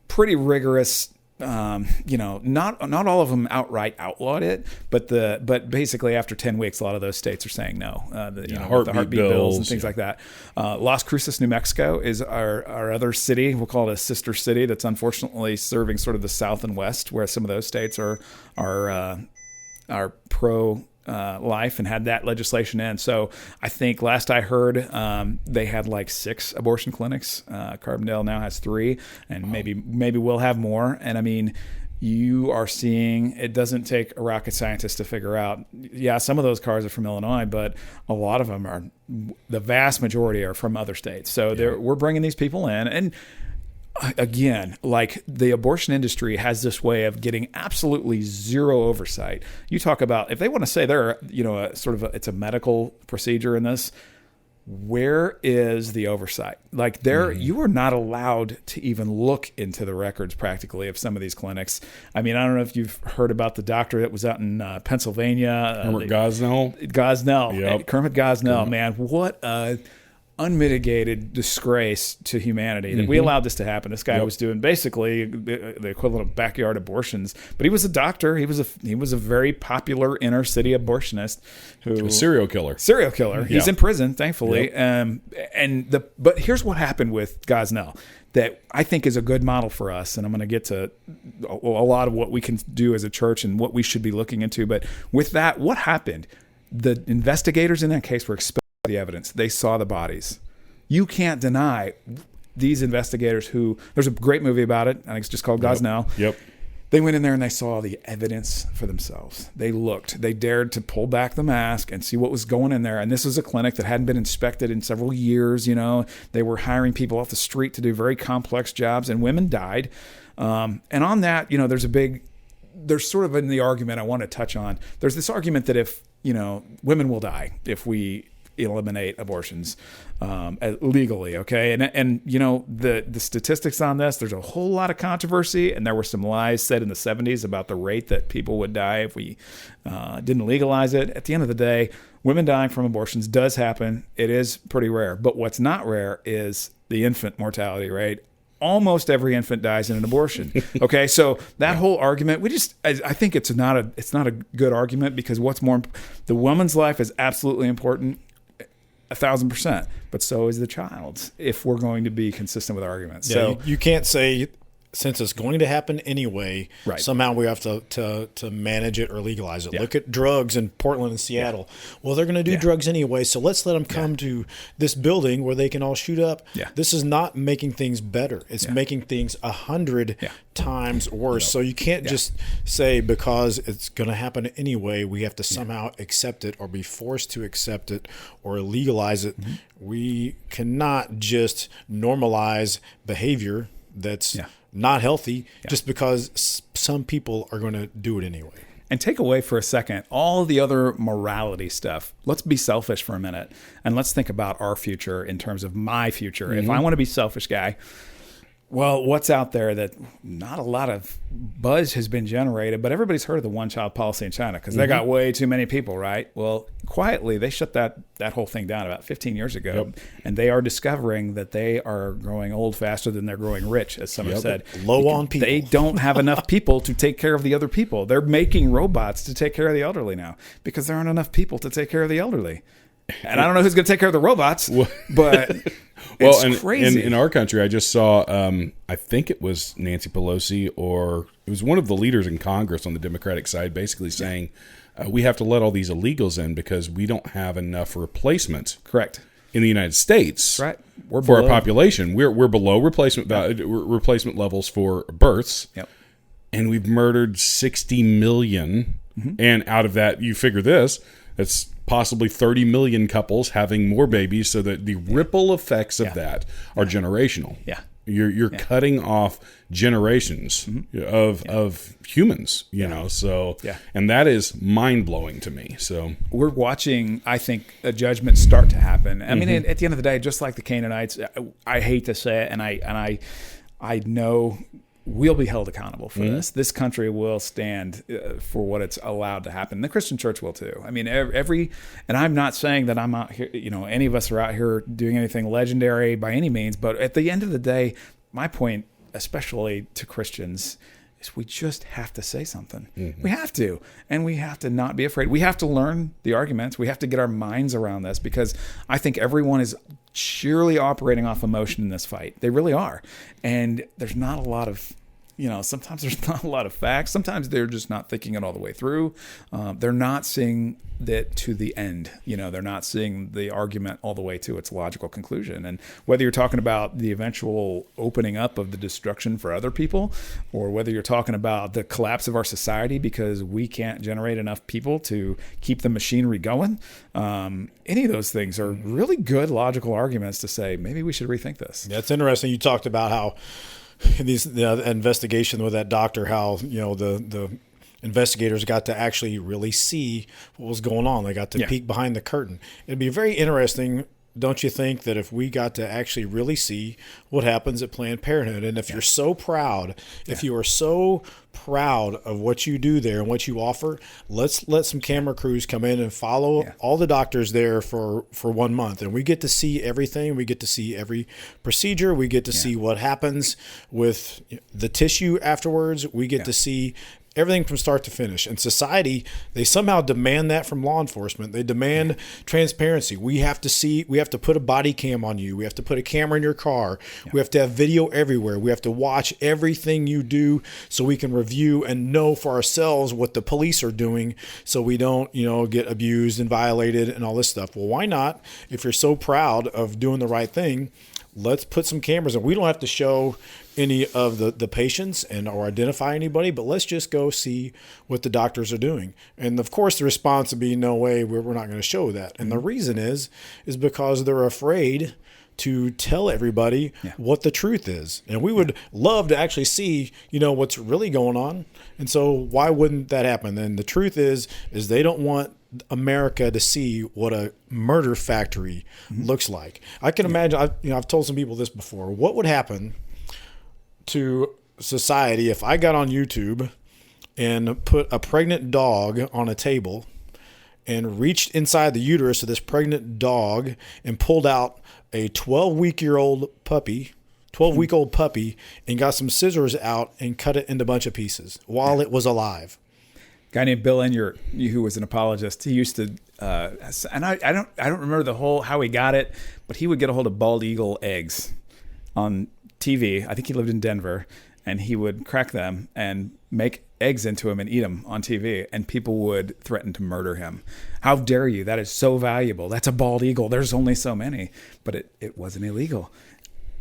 pretty rigorous, not all of them outright outlawed it, but basically after 10 weeks, a lot of those states are saying no. The heartbeat bills and things like that. Las Cruces, New Mexico is our other city. We'll call it a sister city that's unfortunately serving sort of the south and west, where some of those states are pro life and had that legislation in. So I think last I heard, they had like 6 abortion clinics. Carbondale now has 3, and maybe we'll have more. And you are seeing, it doesn't take a rocket scientist to figure out, some of those cars are from Illinois, but a lot of them the vast majority are from other states. So we're bringing these people in. And again, like, the abortion industry has this way of getting absolutely zero oversight. You talk about, if they want to say they're, it's a medical procedure in this, where is the oversight? Like, you are not allowed to even look into the records practically of some of these clinics. I don't know if you've heard about the doctor that was out in Pennsylvania.
Kermit Gosnell.
Kermit Gosnell, man, what a unmitigated disgrace to humanity that we allowed this to happen. This guy was doing basically the equivalent of backyard abortions, but he was a doctor. He was a very popular inner city abortionist a serial killer. He's in prison, thankfully. But here's what happened with Gosnell that I think is a good model for us, and I'm going to get to a lot of what we can do as a church and what we should be looking into. But with that, what happened? The investigators in that case were exposed the evidence. They saw the bodies. You can't deny these investigators there's a great movie about it. I think it's just called Gosnell.
Yep.
They went in there and they saw the evidence for themselves. They looked. They dared to pull back the mask and see what was going in there. And this was a clinic that hadn't been inspected in several years. They were hiring people off the street to do very complex jobs, and women died. And on that, there's sort of in the argument I want to touch on, there's this argument that if, women will die if we eliminate abortions legally, okay? And you know, the statistics on this, there's a whole lot of controversy, and there were some lies said in the 70s about the rate that people would die if we didn't legalize it. At the end of the day, women dying from abortions does happen. It is pretty rare. But what's not rare is the infant mortality rate. Almost every infant dies in an abortion. Okay, so that whole argument, I think it's not a good argument, because what's more, the woman's life is absolutely important, 1,000%, but so is the child's, if we're going to be consistent with our arguments.
Yeah,
so
you can't say, since it's going to happen anyway,
right,
somehow we have to manage it or legalize it.
Yeah.
Look at drugs in Portland and Seattle. Yeah. Well, they're going to do drugs anyway, so let's let them come to this building where they can all shoot up.
Yeah.
This is not making things better. It's making things 100 times worse. So you can't just say, because it's going to happen anyway, we have to somehow accept it or be forced to accept it or legalize it. Mm-hmm. We cannot just normalize behavior that's not healthy just because some people are going to do it anyway.
And take away for a second all the other morality stuff. Let's be selfish for a minute, and let's think about our future in terms of my future. Mm-hmm. If I want to be selfish guy, well, what's out there that not a lot of buzz has been generated, but everybody's heard of the one-child policy in China because they got way too many people, right? Well, quietly, they shut that whole thing down about 15 years ago, and they are discovering that they are growing old faster than they're growing rich, as some have said.
Low on people.
They don't have enough people to take care of the other people. They're making robots to take care of the elderly now because there aren't enough people to take care of the elderly. And I don't know who's going to take care of the robots, but it's crazy.
In our country, I just saw, I think it was Nancy Pelosi, or it was one of the leaders in Congress on the Democratic side, basically saying we have to let all these illegals in because we don't have enough replacement.
Correct.
In the United States,
right?
For our population, we're below replacement levels for births, and we've murdered 60 million. Mm-hmm. And out of that, you figure it's possibly 30 million couples having more babies, so that the ripple effects of that are generational.
Yeah.
You're cutting off generations of humans, you know, so, and that is mind-blowing to me. So
we're watching, I think, a judgment start to happen. I mean, at the end of the day, just like the Canaanites, I hate to say it, and I know we'll be held accountable for this. This country will stand for what it's allowed to happen. The Christian church will too. I mean, and I'm not saying that I'm out here, you know, any of us are out here doing anything legendary by any means, but at the end of the day, my point, especially to Christians, is we just have to say something. Mm-hmm. We have to. And we have to not be afraid. We have to learn the arguments. We have to get our minds around this, because I think everyone is sheerly operating off emotion in this fight. They really are. And there's not a lot of, you know, sometimes there's not a lot of facts. Sometimes they're just not thinking it all the way through. They're not seeing that to the end. You know, they're not seeing the argument all the way to its logical conclusion. And whether you're talking about the eventual opening up of the destruction for other people, or whether you're talking about the collapse of our society because we can't generate enough people to keep the machinery going, any of those things are really good logical arguments to say, maybe we should rethink this.
Yeah, it's interesting. You talked about how the investigation with that doctor, how, you know, the investigators got to actually really see what was going on. They got to peek behind the curtain. It'd be very interesting, don't you think, that if we got to actually really see what happens at Planned Parenthood, and if you're so proud, if you are so proud of what you do there and what you offer, let's let some camera crews come in and follow all the doctors there for 1 month, and we get to see everything. We get to see every procedure. We get to see what happens with the tissue afterwards. We get to see everything from start to finish. And society, they somehow demand that from law enforcement. They demand transparency. We have to put a body cam on you. We have to put a camera in your car. We have to have video everywhere. We have to watch everything you do so we can review and know for ourselves what the police are doing, so we don't, you know, get abused and violated and all this stuff. Well, why not? If you're so proud of doing the right thing, let's put some cameras in. We don't have to show any of the patients or identify anybody, but let's just go see what the doctors are doing. And of course, the response would be, no way, we're not going to show that. And the reason is because they're afraid to tell everybody what the truth is. And we would love to actually see, you know, what's really going on. And so why wouldn't that happen? And the truth is they don't want America to see what a murder factory looks like. I can imagine. I've told some people this before. What would happen to society if I got on YouTube and put a pregnant dog on a table and reached inside the uterus of this pregnant dog and pulled out a 12-week-old puppy, and got some scissors out and cut it into a bunch of pieces while it was alive?
Guy named Bill Enyart, who was an apologist, he used to, and I don't remember the whole how he got it, but he would get a hold of bald eagle eggs on TV. I think he lived in Denver, and he would crack them and make eggs into them and eat them on TV, and people would threaten to murder him. How dare you? That is so valuable. That's a bald eagle. There's only so many, but it wasn't illegal.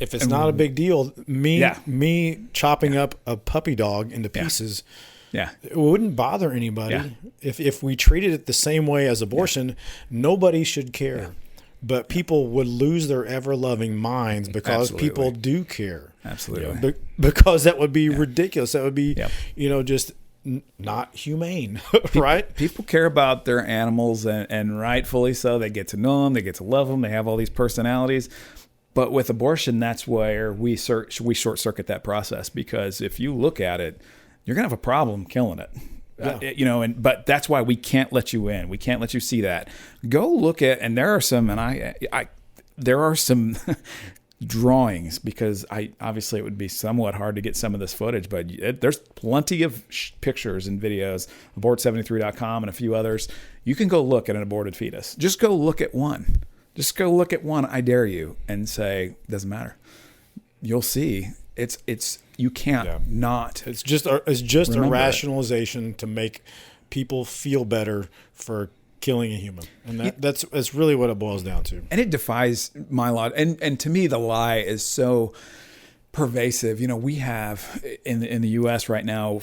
If it's not a big deal, me chopping up a puppy dog into pieces, it wouldn't bother anybody.
Yeah.
If we treated it the same way as abortion, nobody should care. Yeah. But people would lose their ever-loving minds because people do care.
Absolutely.
Because that would be ridiculous. That would be, just not humane, right?
People care about their animals, and rightfully so. They get to know them. They get to love them. They have all these personalities. But with abortion, that's where we short-circuit that process, because if you look at it, you're going to have a problem killing it.
Yeah.
But that's why we can't let you in. We can't let you see that. Go look at, and there are some, there are some drawings, because obviously it would be somewhat hard to get some of this footage, but there's plenty of pictures and videos, abort73.com and a few others. You can go look at an aborted fetus. Just go look at one. I dare you, and say, doesn't matter. You'll see. You can't not.
It's just a rationalization to make people feel better for killing a human, and that's really what it boils down to.
And it defies my logic. And to me, the lie is so pervasive. We have in the U.S. right now,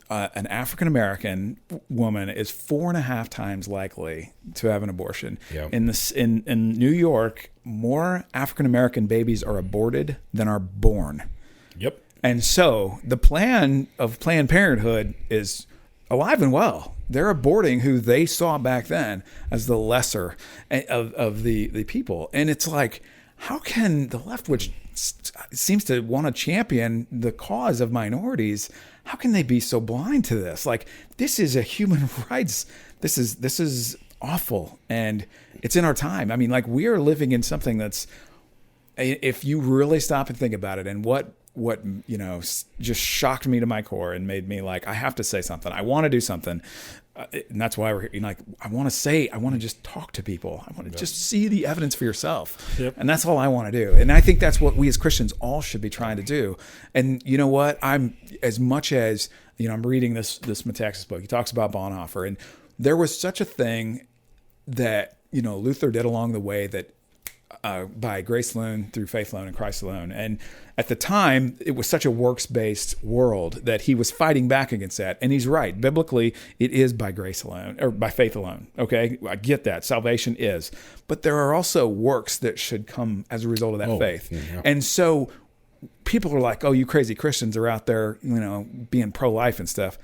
an African American woman is 4.5 times likely to have an abortion.
Yeah.
In New York, more African American babies are aborted than are born.
Yep.
And so the plan of Planned Parenthood is alive and well. They're aborting who they saw back then as the lesser of the people. And it's like, how can the left, which seems to want to champion the cause of minorities, how can they be so blind to this? Like, this is a human rights. This is awful, and it's in our time. I mean, like, we are living in something that's, if you really stop and think about it, and what just shocked me to my core and made me like, I have to say something. I want to do something. And that's why we're like, I want to just talk to people. I want to just see the evidence for yourself.
Yep.
And that's all I want to do. And I think that's what we as Christians all should be trying to do. And you know what? I'm reading this Metaxas book. He talks about Bonhoeffer. And there was such a thing that, Luther did along the way, that by grace alone, through faith alone, in Christ alone. And at the time, it was such a works-based world that he was fighting back against that. And he's right. Biblically, it is by grace alone, or by faith alone. Okay? I get that. Salvation is. But there are also works that should come as a result of that faith. Yeah. And so people are like, oh, you crazy Christians are out there, being pro-life and stuff.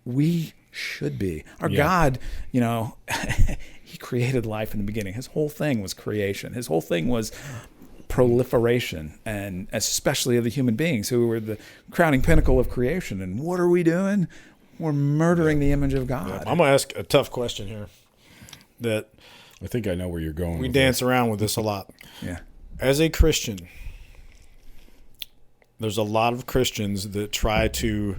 We should be. Our God, he created life in the beginning. His whole thing was creation. His whole thing was proliferation, and especially of the human beings, who were the crowning pinnacle of creation. And what are we doing? We're murdering the image of God.
I'm going to ask a tough question here that
I think I know where you're going.
We dance around with this a lot.
Yeah.
As a Christian, there's a lot of Christians that try to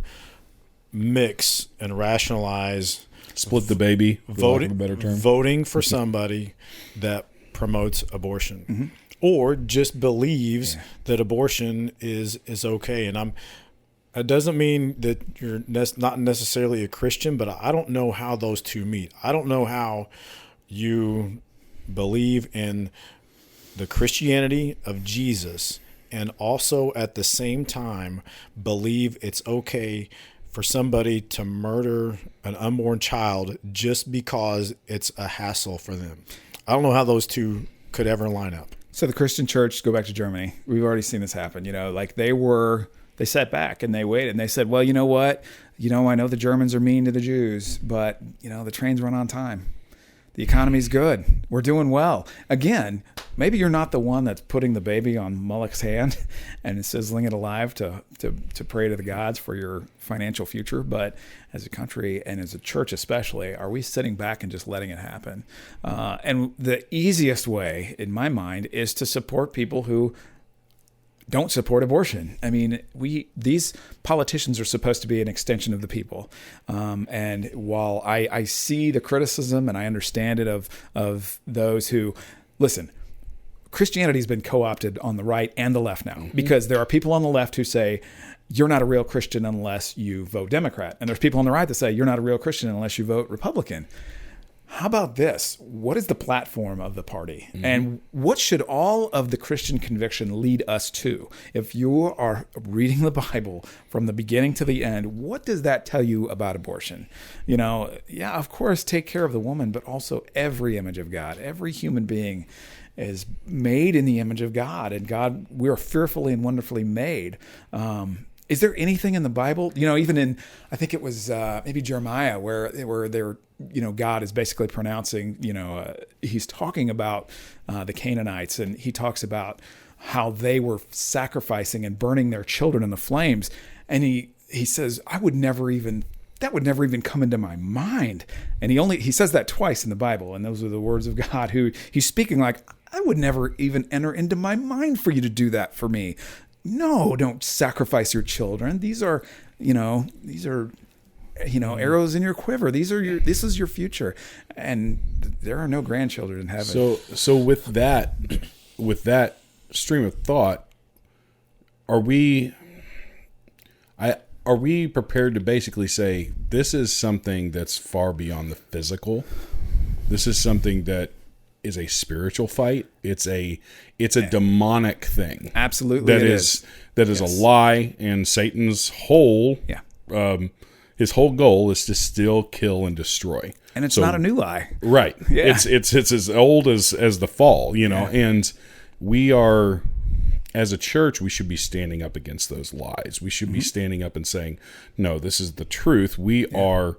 mix and rationalize,
split the baby, voting, a better term,
voting for somebody that promotes abortion, or just believes that abortion is okay. And it doesn't mean that you're not necessarily a Christian, but I don't know how those two meet. I don't know how you believe in the Christianity of Jesus and also at the same time believe it's okay for somebody to murder an unborn child just because it's a hassle for them. I don't know how those two could ever line up.
So the Christian church, go back to Germany. We've already seen this happen. Like they sat back and they waited and they said, well, you know what? I know the Germans are mean to the Jews, but the trains run on time. The economy's good. We're doing well. Again, maybe you're not the one that's putting the baby on Moloch's hand and sizzling it alive to pray to the gods for your financial future. But as a country and as a church especially, are we sitting back and just letting it happen? And the easiest way, in my mind, is to support people who don't support abortion. I mean, these politicians are supposed to be an extension of the people. And while I see the criticism and I understand it of those who, listen, Christianity's been co-opted on the right and the left now, because there are people on the left who say, you're not a real Christian unless you vote Democrat. And there's people on the right that say, you're not a real Christian unless you vote Republican. How about this? What is the platform of the party? And what should all of the Christian conviction lead us to? If you are reading the Bible from the beginning to the end, what does that tell you about abortion? Yeah, of course, take care of the woman, but also every image of God. Every human being is made in the image of God, and God, we are fearfully and wonderfully made. Is there anything in the Bible, even in, I think it was maybe Jeremiah, where they're, God is basically pronouncing, he's talking about the Canaanites, and he talks about how they were sacrificing and burning their children in the flames. And he says, that would never even come into my mind. And he says that twice in the Bible. And those are the words of God, who he's speaking like, I would never even enter into my mind for you to do that for me. No, don't sacrifice your children. These are arrows in your quiver. This is your future. And there are no grandchildren in heaven.
So with that stream of thought, are we prepared to basically say, this is something that's far beyond the physical? This is something that is a spiritual fight. It's a demonic thing.
Absolutely.
That is yes. A lie, and Satan's whole his whole goal is to steal, kill, and destroy.
And it's not a new lie.
Right. Yeah. It's as old as the fall, and we are, as a church, we should be standing up against those lies. We should be standing up and saying, no, this is the truth. We are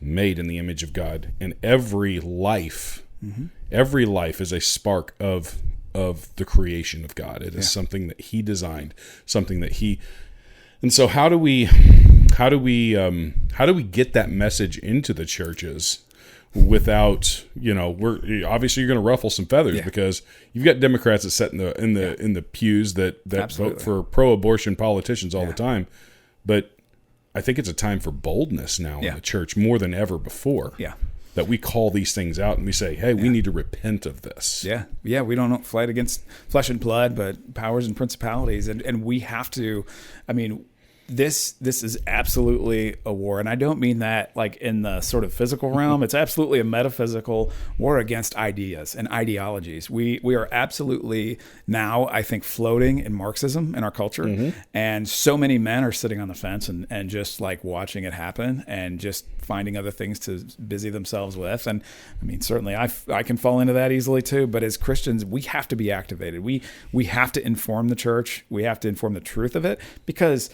made in the image of God, and every life is a spark of the creation of God. It is something that He designed, something that He. And so, how do we get that message into the churches without, we're obviously, you're going to ruffle some feathers because you've got Democrats that sit in the pews that vote for pro-abortion politicians all the time, but I think it's a time for boldness now in the church more than ever before. Yeah. That we call these things out and we say, hey, we need to repent of this.
Yeah. Yeah. We don't fight against flesh and blood, but powers and principalities. And we have to, this is absolutely a war. And I don't mean that like in the sort of physical realm. It's absolutely a metaphysical war against ideas and ideologies. We are absolutely now, I think, floating in Marxism in our culture. And so many men are sitting on the fence and just like watching it happen and just finding other things to busy themselves with. And certainly I can fall into that easily too. But as Christians, we have to be activated. We have to inform the church. We have to inform the truth of it, because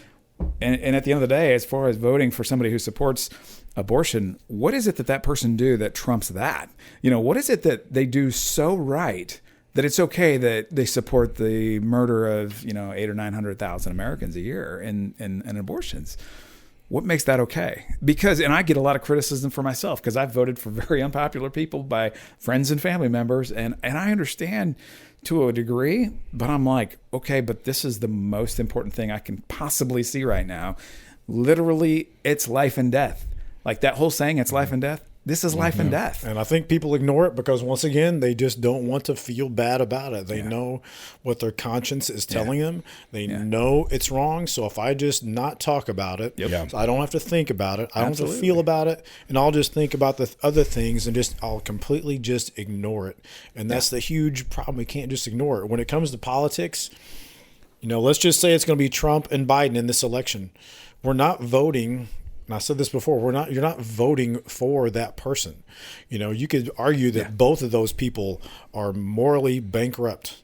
And at the end of the day, as far as voting for somebody who supports abortion, what is it that person do that trumps that? What is it that they do so right that it's okay that they support the murder of 800,000 or 900,000 Americans a year in abortions? What makes that okay? And I get a lot of criticism for myself because I've voted for very unpopular people by friends and family members, and I understand to a degree, but I'm like, okay, but this is the most important thing I can possibly see right now. Literally, it's life and death. Like that whole saying, it's life and death. This is life and death.
And I think people ignore it because, once again, they just don't want to feel bad about it. They know what their conscience is telling them. They know it's wrong. So if I just not talk about it, so I don't have to think about it. I don't have to feel about it. And I'll just think about the other things and I'll completely just ignore it. And that's the huge problem. We can't just ignore it. When it comes to politics, let's just say it's going to be Trump and Biden in this election. We're not voting. And I said this before, you're not voting for that person. You could argue that both of those people are morally bankrupt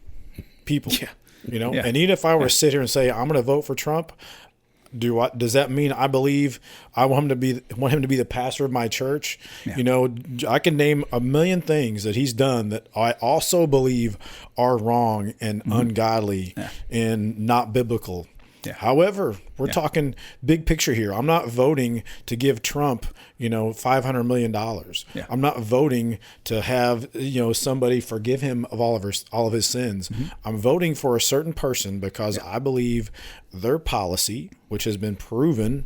people. And even if I were to sit here and say, I'm going to vote for Trump, Does that mean I believe I want him to be the pastor of my church?
Yeah.
I can name a million things that he's done that I also believe are wrong and ungodly and not biblical.
Yeah.
However, we're talking big picture here. I'm not voting to give Trump, $500 million.
Yeah.
I'm not voting to have, somebody forgive him of all of his sins. I'm voting for a certain person because I believe their policy, which has been proven,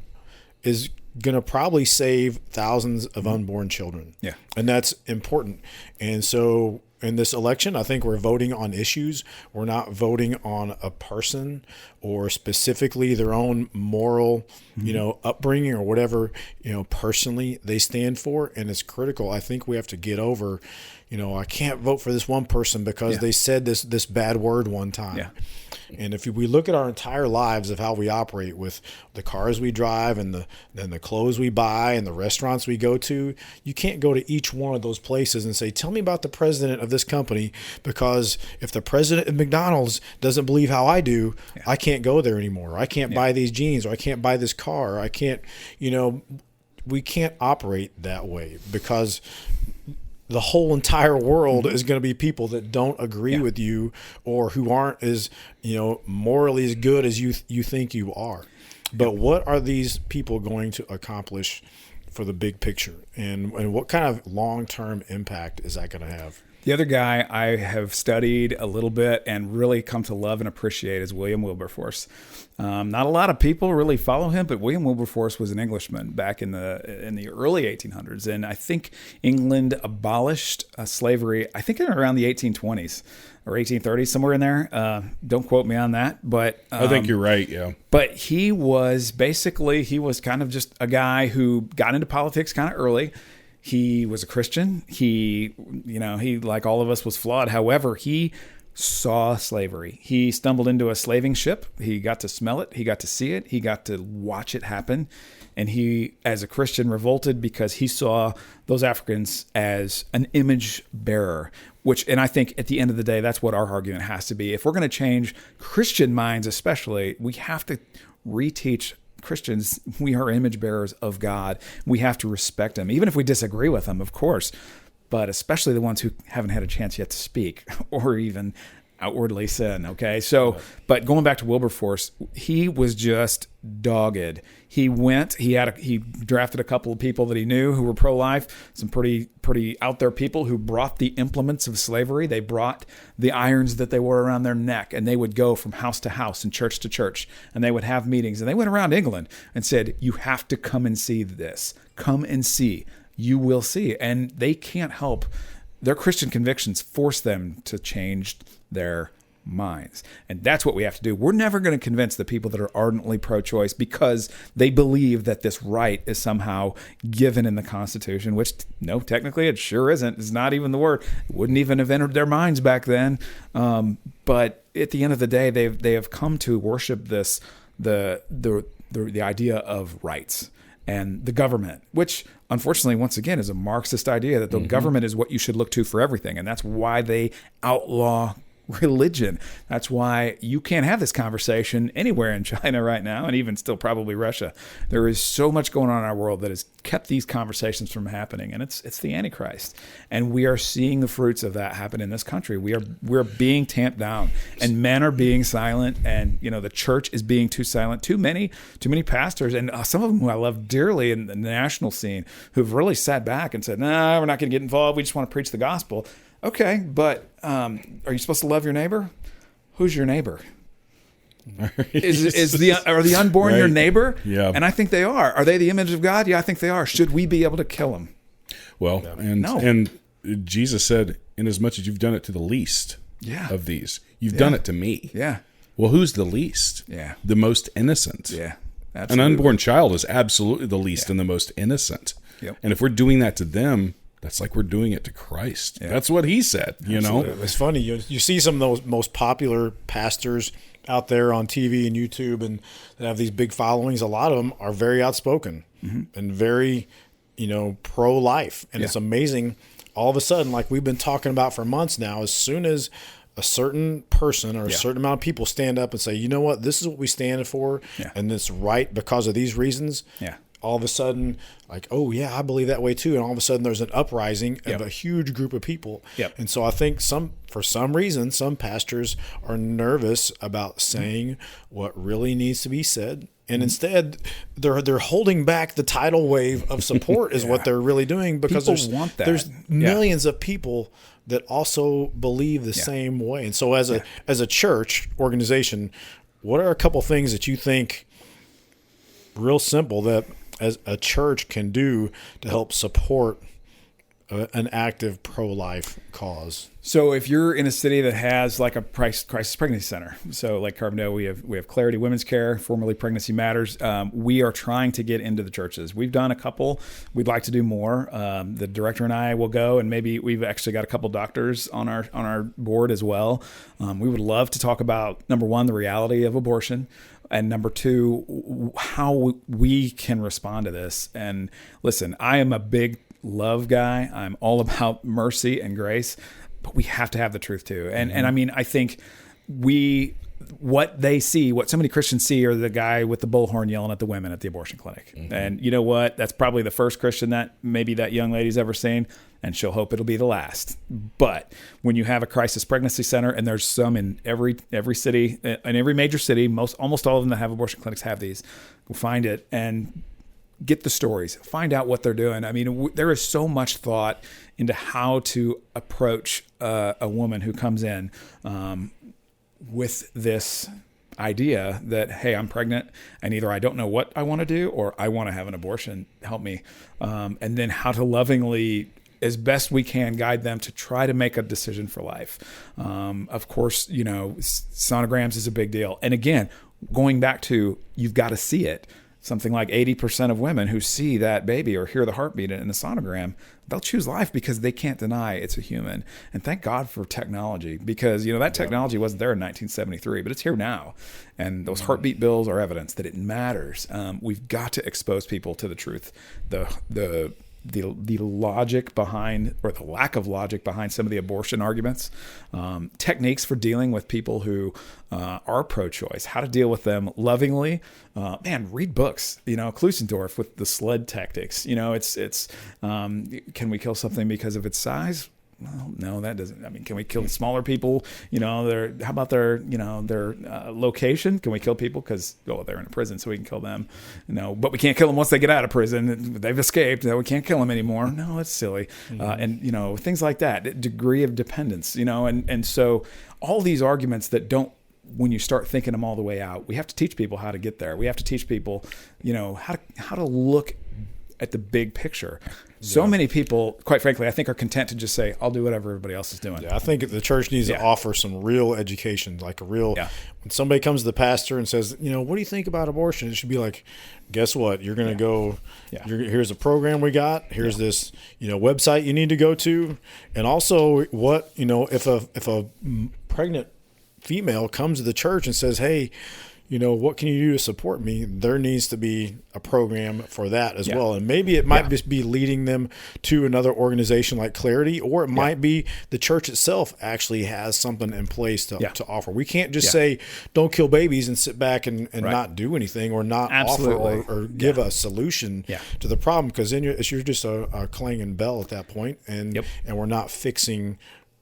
is going to probably save thousands of unborn children.
Yeah.
And that's important. And so in this election, I think we're voting on issues. We're not voting on a person or specifically their own moral, upbringing or whatever, personally they stand for. And it's critical. I think we have to get over, I can't vote for this one person because they said this bad word one time.
Yeah.
And if we look at our entire lives of how we operate with the cars we drive and the clothes we buy and the restaurants we go to, you can't go to each one of those places and say, tell me about the president of this company, because if the president of McDonald's doesn't believe how I do, I can't go there anymore. I can't buy these jeans, or I can't buy this car. I can't, we can't operate that way, because the whole entire world is going to be people that don't agree with you, or who aren't as, morally as good as you think you are. But what are these people going to accomplish for the big picture? And what kind of long-term impact is that going to have?
The other guy I have studied a little bit and really come to love and appreciate is William Wilberforce. Not a lot of people really follow him, but William Wilberforce was an Englishman back in the early 1800s, and I think England abolished slavery, I think around the 1820s or 1830s, somewhere in there. Don't quote me on that, but
I think you're right. Yeah.
But he was kind of just a guy who got into politics kind of early. He was a Christian. He, like all of us, was flawed. However, he saw slavery. He stumbled into a slaving ship. He got to smell it. He got to see it. He got to watch it happen. And he, as a Christian, revolted because he saw those Africans as an image bearer, and I think at the end of the day, that's what our argument has to be. If we're going to change Christian minds especially, we have to reteach Christians, we are image bearers of God. We have to respect him, even if we disagree with him, of course, but especially the ones who haven't had a chance yet to speak or even outwardly sin. Okay. So, but going back to Wilberforce, he was just dogged. He drafted a couple of people that he knew who were pro-life, some pretty out there people who brought the implements of slavery. They brought the irons that they wore around their neck, and they would go from house to house and church to church, and they would have meetings, and they went around England and said, you have to come and see this. Come and see. You will see. And they can't help. Their Christian convictions force them to change their minds. And that's what we have to do. We're never going to convince the people that are ardently pro-choice because they believe that this right is somehow given in the Constitution, which, no, technically it sure isn't. It's not even the word. It wouldn't even have entered their minds back then. But at the end of the day, they have come to worship this, the idea of rights. And the government, which unfortunately, once again, is a Marxist idea that the government is what you should look to for everything. And that's why they outlaw religion. That's why you can't have this conversation anywhere in China right now, and even still probably Russia. There is so much going on in our world that has kept these conversations from happening, and it's the Antichrist. And we are seeing the fruits of that happen in this country. We're being tamped down, and men are being silent, and the church is being too silent. Too many pastors, and some of them who I love dearly in the national scene, who've really sat back and said, "No, we're not going to get involved. We just want to preach the gospel." Okay, but are you supposed to love your neighbor? Who's your neighbor? Are the unborn
right.
your neighbor?
Yeah.
And I think they are. Are they the image of God? Yeah, I think they are. Should we be able to kill them?
Well,
No.
and Jesus said, inasmuch as you've done it to the least of these, you've done it to me.
Yeah.
Well, who's the least?
Yeah.
The most innocent.
Yeah.
An
Absolutely.
unborn child is absolutely the least and the most innocent.
Yep.
And if we're doing that to them, that's like we're doing it to Christ.
Yeah.
That's what he said, know?
It's funny. You see some of those most popular pastors out there on TV and YouTube and that have these big followings. A lot of them are very outspoken and very, pro-life. And it's amazing. All of a sudden, like we've been talking about for months now, as soon as a certain person or a certain amount of people stand up and say, you know what, this is what we stand for, and it's right because of these reasons.
Yeah.
All of a sudden, like, oh yeah, I believe that way too, and all of a sudden there's an uprising of a huge group of people. And so I think for some reason, some pastors are nervous about saying what really needs to be said. And instead, they're holding back the tidal wave of support is what they're really doing, because there's millions of people that also believe the same way. And so as a church organization, what are a couple things that you think, real simple, that as a church can do to help support an active pro-life cause?
So if you're in a city that has like a crisis pregnancy center, so like Carbondale, we have Clarity Women's Care, formerly Pregnancy Matters. We are trying to get into the churches. We've done a couple. We'd like to do more. The director and I will go, and maybe we've actually got a couple doctors on our board as well. We would love to talk about, number one, the reality of abortion, and number two, how we can respond to this. And listen, I am a big love guy. I'm all about mercy and grace, but we have to have the truth too. And I mean, I think what they see, what so many Christians see, are the guy with the bullhorn yelling at the women at the abortion clinic. And you know what? That's probably the first Christian that maybe that young lady's ever seen, and she'll hope it'll be the last. But when you have a crisis pregnancy center, and there's some in every city, in every major city, almost all of them that have abortion clinics have these, go find it and get the stories, find out what they're doing. I mean, there is so much thought into how to approach a woman who comes in with this idea that, hey, I'm pregnant, and either I don't know what I want to do or I want to have an abortion. Help me. And then how to lovingly, as best we can, guide them to try to make a decision for life. Of course, sonograms is a big deal. And again, going back to, you've got to see it. Something like 80% of women who see that baby or hear the heartbeat in a sonogram, they'll choose life because they can't deny it's a human. And thank God for technology, because that technology wasn't there in 1973, but it's here now. And those heartbeat bills are evidence that it matters. We've got to expose people to the truth, the logic behind, or the lack of logic behind, some of the abortion arguments, techniques for dealing with people who are pro-choice, how to deal with them lovingly. Read books, Klusendorf with the sled tactics. It's can we kill something because of its size? Well, no, that doesn't. I mean, can we kill smaller people? How about their location? Can we kill people because they're in a prison, so we can kill them? But we can't kill them once they get out of prison. They've escaped. We can't kill them anymore. No, that's silly. And things like that. Degree of dependence. And so all these arguments that don't. When you start thinking them all the way out, we have to teach people how to get there. We have to teach people, how to look at the big picture. So many people, quite frankly, I think are content to just say, I'll do whatever everybody else is doing.
Yeah, I think the church needs to offer some real education, like when somebody comes to the pastor and says, what do you think about abortion? It should be like, guess what? You're going to go, here's a program we got. Here's this, website you need to go to. And also what, if a pregnant female comes to the church and says, hey, what can you do to support me? There needs to be a program for that as well. And maybe it might just be leading them to another organization like Clarity, or it might be the church itself actually has something in place to offer. We can't just say, don't kill babies and sit back and not do anything, or not offer or give a solution to the problem, because then you're just a clanging bell at that point, and we're not fixing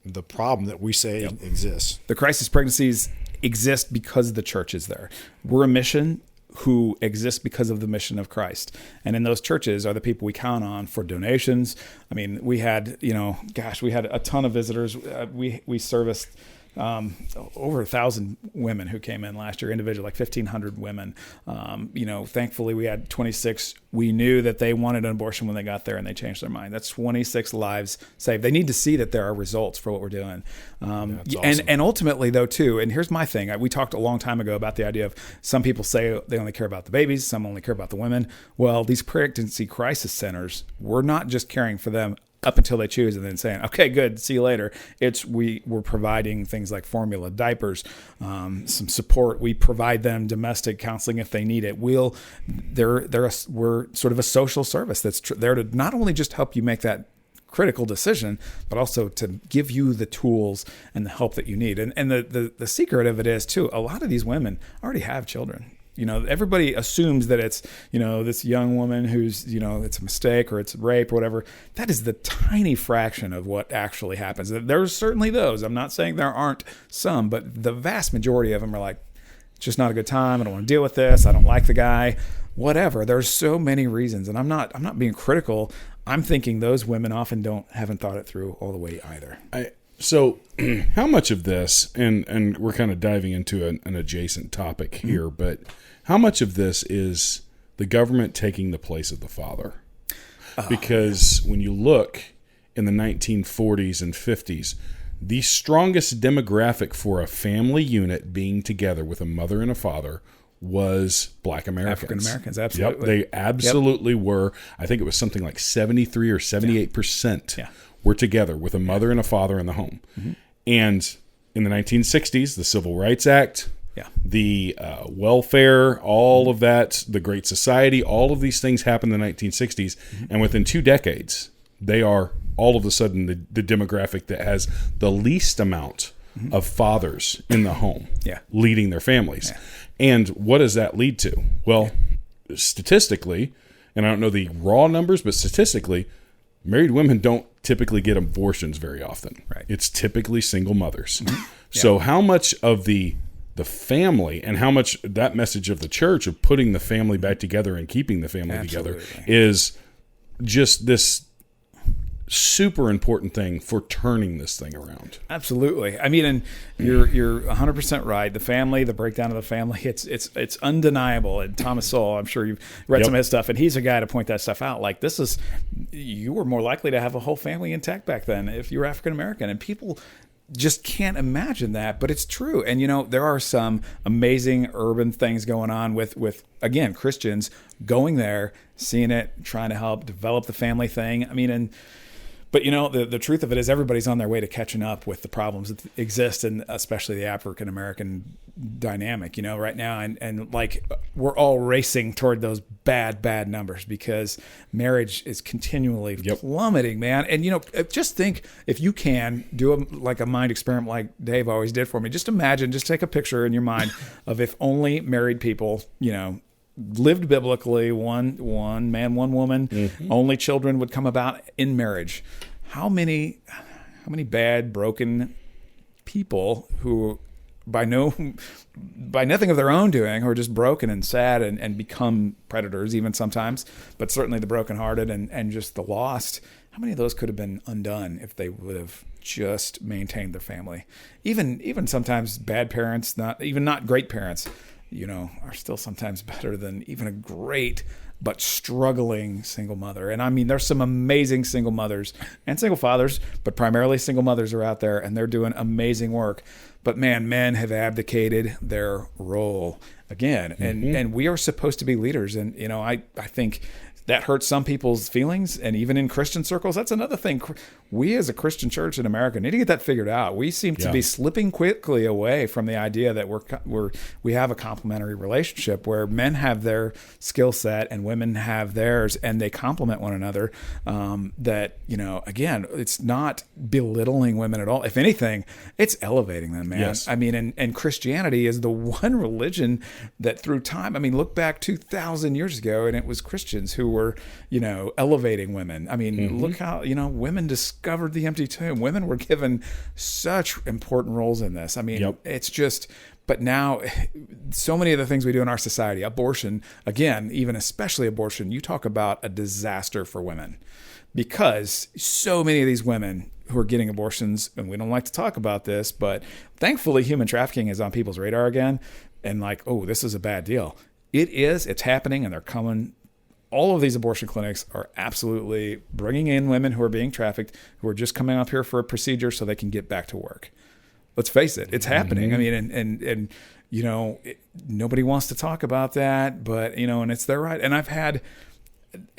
the problem that we say exists.
The crisis pregnancies exist because the church is there. We're a mission who exists because of the mission of Christ. And in those churches are the people we count on for donations. I mean, we had, we had a ton of visitors. We serviced over 1,000 women who came in last year, individually, like 1,500 women. Thankfully we had 26. We knew that they wanted an abortion when they got there, and they changed their mind. That's 26 lives saved. They need to see that there are results for what we're doing. Awesome. And ultimately though too, and here's my thing, we talked a long time ago about the idea of some people say they only care about the babies, some only care about the women. Well, these pregnancy crisis centers, we're not just caring for them up until they choose and then saying, okay, good, see you later. We're providing things like formula, diapers, some support. We provide them domestic counseling if they need it. We're sort of a social service that's there to not only just help you make that critical decision, but also to give you the tools and the help that you need. And the secret of it is too, a lot of these women already have children. Everybody assumes that it's, this young woman who's, it's a mistake or it's rape or whatever. That is the tiny fraction of what actually happens. There's certainly those. I'm not saying there aren't some, but the vast majority of them are like, it's just not a good time. I don't want to deal with this. I don't like the guy, whatever. There's so many reasons. And I'm not being critical. I'm thinking those women often haven't thought it through all the way either.
So how much of this, and we're kind of diving into an adjacent topic here, but how much of this is the government taking the place of the father? Because when you look in the 1940s and 50s, the strongest demographic for a family unit being together with a mother and a father was Black Americans.
African Americans, absolutely.
Yep, they absolutely were. I think it was something like 73 or 78%.
Yeah.
Were together with a mother and a father in the home. And in the 1960s, the Civil Rights Act, the welfare, all of that, the Great Society, all of these things happened in the 1960s. And within 2 decades, they are all of a sudden the demographic that has the least amount of fathers in the home leading their families. And what does that lead to? Well, statistically, and I don't know the raw numbers, but statistically, married women don't typically get abortions very often.
Right.
It's typically single mothers. So how much of the family and how much that message of the church of putting the family back together and keeping the family together is just this super important thing for turning this thing around.
Absolutely. I mean, and you're 100% right. The family, the breakdown of the family, it's undeniable. And Thomas Sowell, I'm sure you've read some of his stuff, and he's a guy to point that stuff out. Like, you were more likely to have a whole family intact back then if you were African American, and people just can't imagine that, but it's true. And there are some amazing urban things going on with again, Christians going there, seeing it, trying to help develop the family thing. I mean, but the truth of it is everybody's on their way to catching up with the problems that exist, and especially the African American dynamic, right now. And like, we're all racing toward those bad numbers because marriage is continually plummeting, man. And, just think, if you can do a mind experiment like Dave always did for me, just take a picture in your mind of if only married people, lived biblically, one man, one woman, only children would come about in marriage. How many bad, broken people who by nothing of their own doing, who are just broken and sad and become predators even sometimes, but certainly the brokenhearted and just the lost, how many of those could have been undone if they would have just maintained their family? Even sometimes bad parents, not great parents, are still sometimes better than even a great but struggling single mother. And I mean, there's some amazing single mothers and single fathers, but primarily single mothers are out there, and they're doing amazing work. But man, men have abdicated their role again, and we are supposed to be leaders. And I think that hurts some people's feelings, and even in Christian circles, that's another thing. We as a Christian church in America need to get that figured out. We seem to be slipping quickly away from the idea that we have a complementary relationship where men have their skill set and women have theirs, and they complement one another. That again, it's not belittling women at all. If anything, it's elevating them, man.
Yes.
I mean, and Christianity is the one religion that through time, I mean, look back 2,000 years ago, and it was Christians who were, elevating women. I mean, look how, women discovered the empty tomb. Women were given such important roles in this. I mean, it's just, but now so many of the things we do in our society, abortion, again, even especially abortion, you talk about a disaster for women, because so many of these women who are getting abortions, and we don't like to talk about this, but thankfully human trafficking is on people's radar again. And like, oh, this is a bad deal. It's happening, and they're coming. All of these abortion clinics are absolutely bringing in women who are being trafficked, who are just coming up here for a procedure so they can get back to work. Let's face it, it's happening. I mean, and nobody wants to talk about that, but and it's their right. And I've had,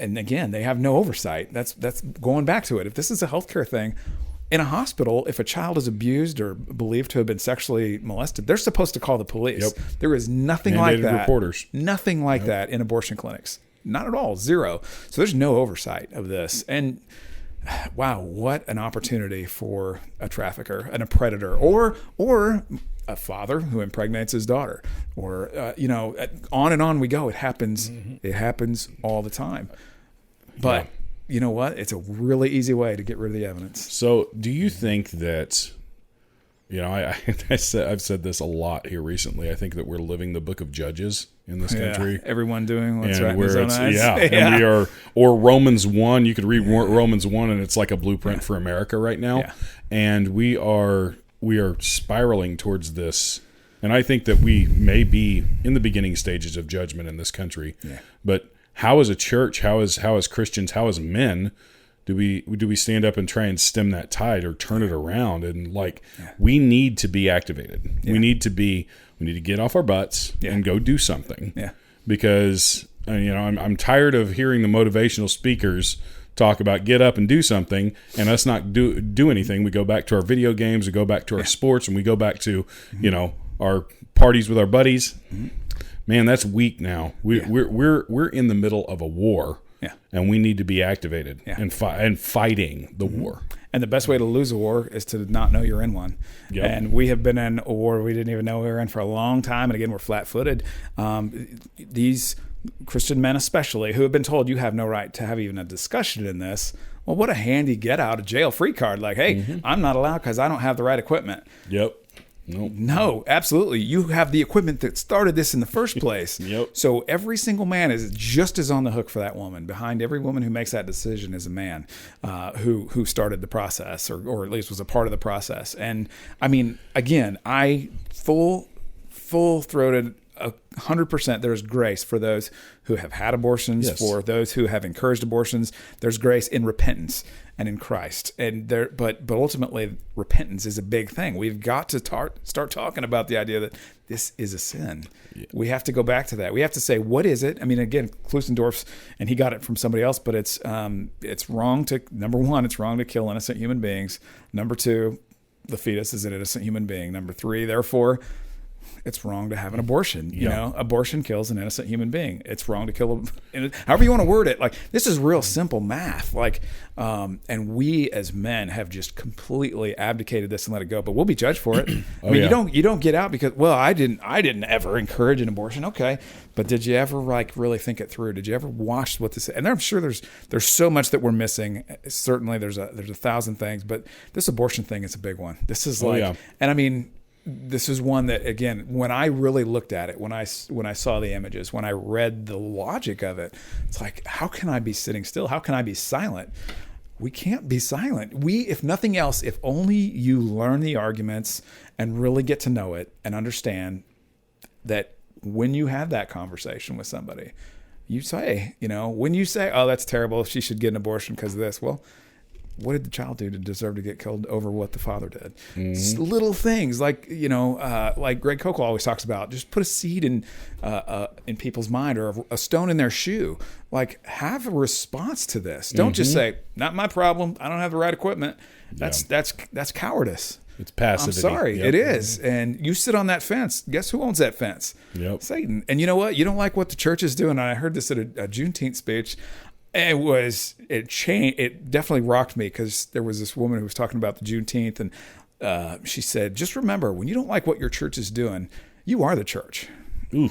and again, they have no oversight. That's going back to it. If this is a healthcare thing, in a hospital, if a child is abused or believed to have been sexually molested, they're supposed to call the police. There is nothing like that.
Reporters.
Nothing like that in abortion clinics. Not at all. Zero. So there's no oversight of this. And wow, what an opportunity for a trafficker and a predator, or a father who impregnates his daughter, or on and on we go. It happens. It happens all the time. But you know what? It's a really easy way to get rid of the evidence.
So, do you think that? I've said this a lot here recently. I think that we're living the book of Judges in this country.
Everyone doing what's
and
right in his own eyes.
And we are, or Romans 1. You could read Romans 1, and it's like a blueprint for America right now.
Yeah.
And we are spiraling towards this. And I think that we may be in the beginning stages of judgment in this country.
Yeah.
But how as a church, how as Christians, how as men, do we stand up and try and stem that tide or turn it around? And we need to be activated. Yeah. We need to get off our butts and go do something.
Yeah.
Because I'm tired of hearing the motivational speakers talk about get up and do something, and us not do anything. We go back to our video games, we go back to our sports, and we go back to our parties with our buddies. Mm-hmm. Man, that's weak now. We're in the middle of a war.
Yeah.
And we need to be activated and fighting the war.
And the best way to lose a war is to not know you're in one.
Yep.
And we have been in a war we didn't even know we were in for a long time. And again, we're flat-footed. These Christian men especially, who have been told you have no right to have even a discussion in this. Well, what a handy get-out-of-jail-free card. Like, hey, I'm not allowed because I don't have the right equipment.
Yep. Nope.
No, absolutely. You have the equipment that started this in the first place.
Yep.
So every single man is just as on the hook for that woman. Behind every woman who makes that decision is a man who started the process or at least was a part of the process. And I mean, again, I full-throated 100%. There's grace for those who have had abortions, for those who have encouraged abortions. There's grace in repentance and in Christ. And but ultimately, repentance is a big thing. We've got to start talking about the idea that this is a sin. Yeah. We have to go back to that. We have to say, what is it? I mean, again, Klusendorf's, and he got it from somebody else, but it's wrong to, number one, it's wrong to kill innocent human beings. Number two, the fetus is an innocent human being. Number three, therefore, it's wrong to have an abortion. You know, abortion kills an innocent human being. It's wrong to kill however you want to word it. Like, this is real simple math. Like, and we as men have just completely abdicated this and let it go. But we'll be judged for it. You don't get out because, well, I didn't ever encourage an abortion. Okay, but did you ever really think it through? Did you ever watch what this? And I'm sure there's so much that we're missing. Certainly, there's a thousand things, but this abortion thing is a big one. This is and I mean. This is one that, again, when I really looked at it, when I saw the images, when I read the logic of it, it's like, how can I be sitting still? How can I be silent? We can't be silent. If nothing else, if only you learn the arguments and really get to know it and understand that when you have that conversation with somebody, you say, when you say, oh, that's terrible, she should get an abortion because of this. Well, what did the child do to deserve to get killed over what the father did? Mm-hmm. Little things like, like Greg Kokel always talks about, just put a seed in people's mind or a stone in their shoe. Like, have a response to this. Don't just say, not my problem. I don't have the right equipment. That's cowardice.
It's passivity.
I'm sorry. It is. And you sit on that fence. Guess who owns that fence?
Yep.
Satan. And you know what? You don't like what the church is doing. And I heard this at a Juneteenth speech. It definitely rocked me because there was this woman who was talking about the Juneteenth, and she said, just remember, when you don't like what your church is doing, you are the church.
Ooh.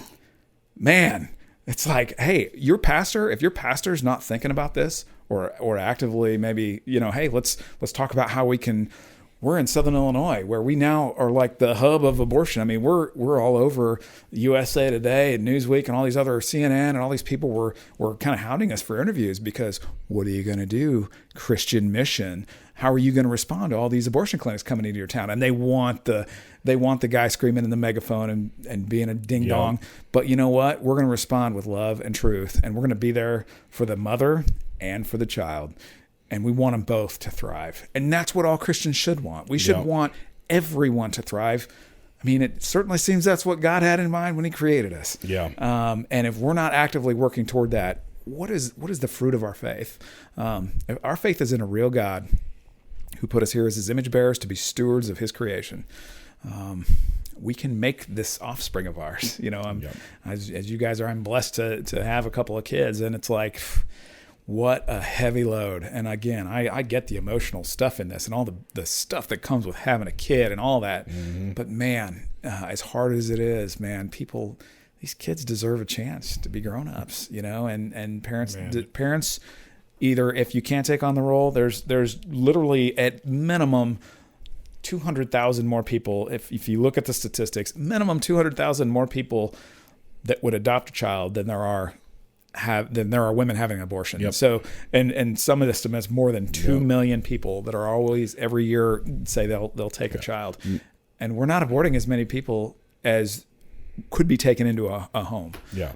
Man, it's like, hey, if your pastor's not thinking about this or actively maybe, hey, let's talk about how we're in Southern Illinois, where we now are like the hub of abortion. I mean, we're all over USA Today and Newsweek and all these other CNN and all these people were kind of hounding us for interviews because what are you going to do, Christian mission? How are you going to respond to all these abortion clinics coming into your town? And they want the guy screaming in the megaphone and being a ding dong. But you know what? We're going to respond with love and truth, and we're going to be there for the mother and for the child. And we want them both to thrive. And that's what all Christians should want. We should want everyone to thrive. I mean, it certainly seems that's what God had in mind when he created us.
Yeah.
And if we're not actively working toward that, what is the fruit of our faith? If our faith is in a real God who put us here as his image bearers to be stewards of his creation. We can make this offspring of ours. As you guys are, I'm blessed to have a couple of kids. And it's like, What a heavy load. And again, I get the emotional stuff in this and all the stuff that comes with having a kid and all that. But man, as hard as it is, man, these kids deserve a chance to be grown-ups, and parents either, if you can't take on the role, there's literally at minimum 200,000 more people. If you look at the statistics, minimum 200,000 more people that would adopt a child than there are women having an abortion.
Yep.
So, and some of the estimates more than 2 million people that are always every year say they'll take a child, and we're not aborting as many people as could be taken into a home.
Yeah.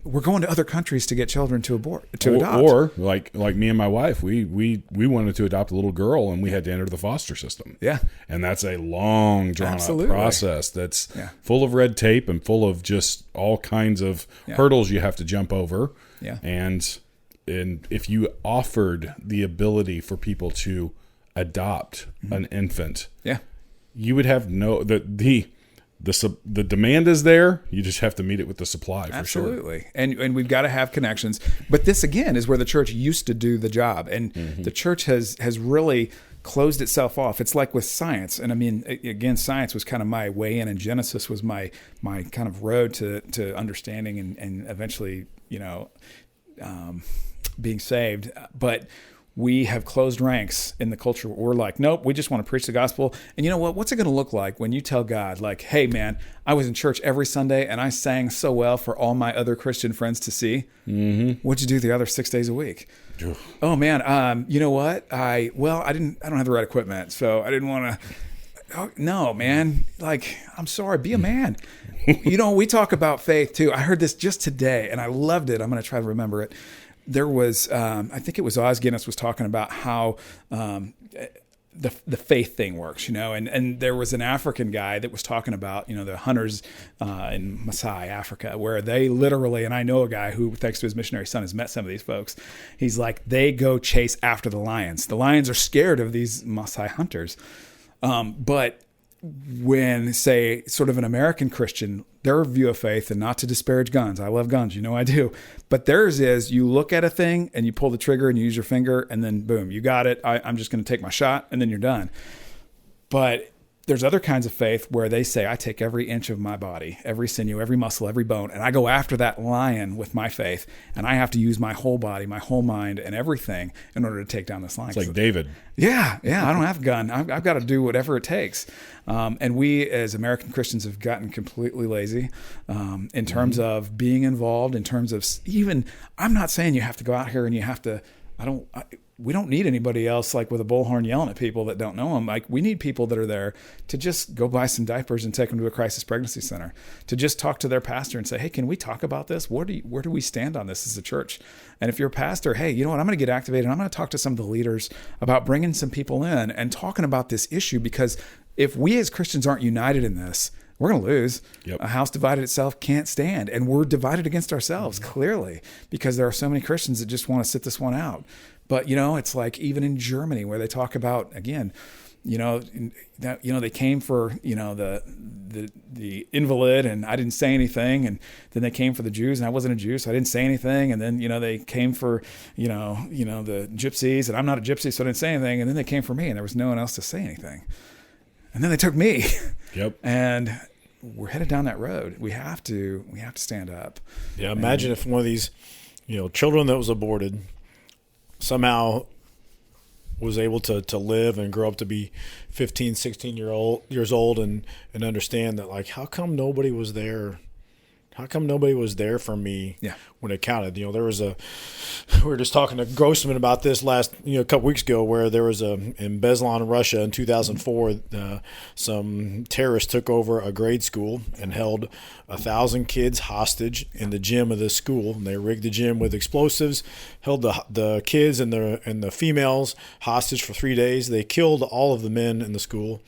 We're going to other countries to get children to adopt.
Or like me and my wife, we wanted to adopt a little girl, and we had to enter the foster system.
Yeah.
And that's a long, drawn-out process that's full of red tape and full of just all kinds of hurdles you have to jump over.
Yeah. And
if you offered the ability for people to adopt an infant, you would have the demand is there. You just have to meet it with the supply.
Absolutely. Sure. And we've got to have connections. But this again is where the church used to do the job, and the church has really closed itself off. It's like with science, and I mean, again, science was kind of my way in, and Genesis was my kind of road to understanding and eventually being saved. But we have closed ranks in the culture. We're like, nope, we just want to preach the gospel. And you know what? What's it going to look like when you tell God, like, hey, man, I was in church every Sunday and I sang so well for all my other Christian friends to see. What'd you do the other 6 days a week? Oh, man, you know what? I don't have the right equipment, so I didn't want to. Oh, no, man. Like, I'm sorry. Be a man. We talk about faith, too. I heard this just today, and I loved it. I'm going to try to remember it. There was, I think it was Os Guinness was talking about how the faith thing works, and there was an African guy that was talking about, the hunters in Maasai, Africa, where they literally, and I know a guy who, thanks to his missionary son, has met some of these folks. He's like, they go chase after the lions. The lions are scared of these Maasai hunters. But when, say, sort of an American Christian, their view of faith, and not to disparage guns, I love guns, I do, but theirs is you look at a thing and you pull the trigger and you use your finger and then boom, you got it. I'm just going to take my shot and then you're done. But there's other kinds of faith where they say, I take every inch of my body, every sinew, every muscle, every bone, and I go after that lion with my faith, and I have to use my whole body, my whole mind, and everything in order to take down this lion.
It's like David.
Yeah, I don't have a gun. I've got to do whatever it takes. And we, as American Christians, have gotten completely lazy in terms of being involved, in terms of even, I'm not saying you have to go out here and you have to, we don't need anybody else like with a bullhorn yelling at people that don't know them. Like, we need people that are there to just go buy some diapers and take them to a crisis pregnancy center, to just talk to their pastor and say, hey, can we talk about this? Where do we stand on this as a church? And if you're a pastor, hey, you know what? I'm going to get activated and I'm going to talk to some of the leaders about bringing some people in and talking about this issue, because if we as Christians aren't united in this, we're going to lose.
Yep.
A house divided itself can't stand. And we're divided against ourselves, clearly, because there are so many Christians that just want to sit this one out. But, it's like even in Germany where they talk about, again, they came for, the invalid, and I didn't say anything. And then they came for the Jews, and I wasn't a Jew, so I didn't say anything. And then, they came for, the gypsies, and I'm not a gypsy, so I didn't say anything. And then they came for me, and there was no one else to say anything. And then they took me.
Yep.
And we're headed down that road. We have to stand up.
Yeah. Imagine if one of these, children that was aborted somehow was able to live and grow up to be 15, 16 years old and understand that, like, how come nobody was there? How come nobody was there for me when it counted? There was we were just talking to Grossman about this last, a couple weeks ago, where there was in Beslan, Russia in 2004, some terrorists took over a grade school and held 1,000 kids hostage in the gym of this school. And they rigged the gym with explosives, held the kids and the females hostage for 3 days. They killed all of the men in the school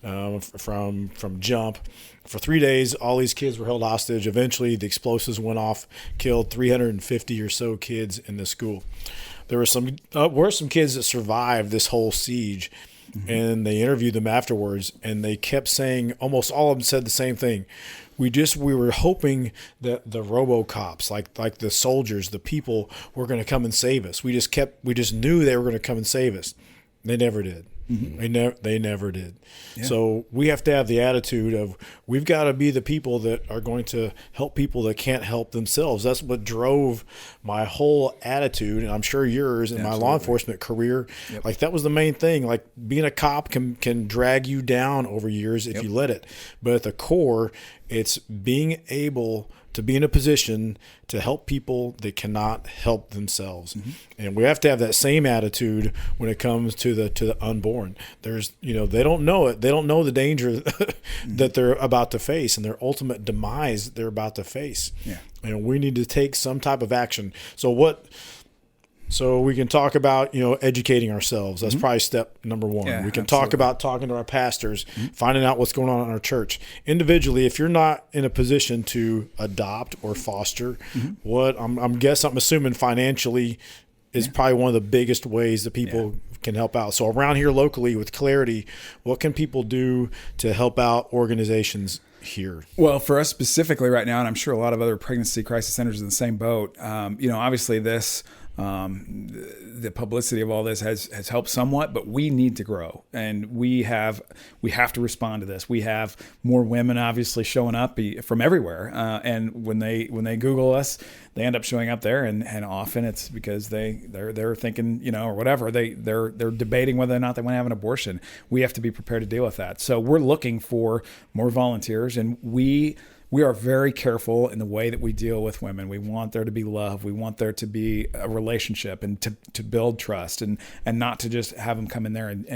from jump. For 3 days, all these kids were held hostage. Eventually, the explosives went off, killed 350 or so kids in the school. There were some kids that survived this whole siege, and they interviewed them afterwards, and they kept saying, almost all of them said the same thing. we were hoping that the RoboCops, like the soldiers, the people, were going to come and save us. We just knew they were going to come and save us. They never did. Mm-hmm. They never did. Yeah. So we have to have the attitude of, we've got to be the people that are going to help people that can't help themselves. That's what drove my whole attitude, and I'm sure yours, in my law enforcement career. Yep. Like, that was the main thing. Like, being a cop can drag you down over years if you let it. But at the core, it's being able to be in a position to help people that cannot help themselves. Mm-hmm. And we have to have that same attitude when it comes to the unborn. There's, they don't know it. They don't know the danger that they're about to face and their ultimate demise they're about to face. Yeah. And we need to take some type of action. So we can talk about, educating ourselves. That's probably step number one. Yeah, we can talk about talking to our pastors, finding out what's going on in our church. Individually, if you're not in a position to adopt or foster, I'm assuming financially is probably one of the biggest ways that people can help out. So around here locally with Clarity, what can people do to help out organizations here?
Well, for us specifically right now, and I'm sure a lot of other pregnancy crisis centers in the same boat, obviously this... the publicity of all this has helped somewhat, but we need to grow, and we have to respond to this. We have more women obviously showing up from everywhere, and when they Google us, they end up showing up there, and often it's because they're thinking, or whatever, they're debating whether or not they want to have an abortion. We have to be prepared to deal with that. So we're looking for more volunteers, and we are very careful in the way that we deal with women. We want there to be love. We want there to be a relationship and to build trust, and not to just have them come in there and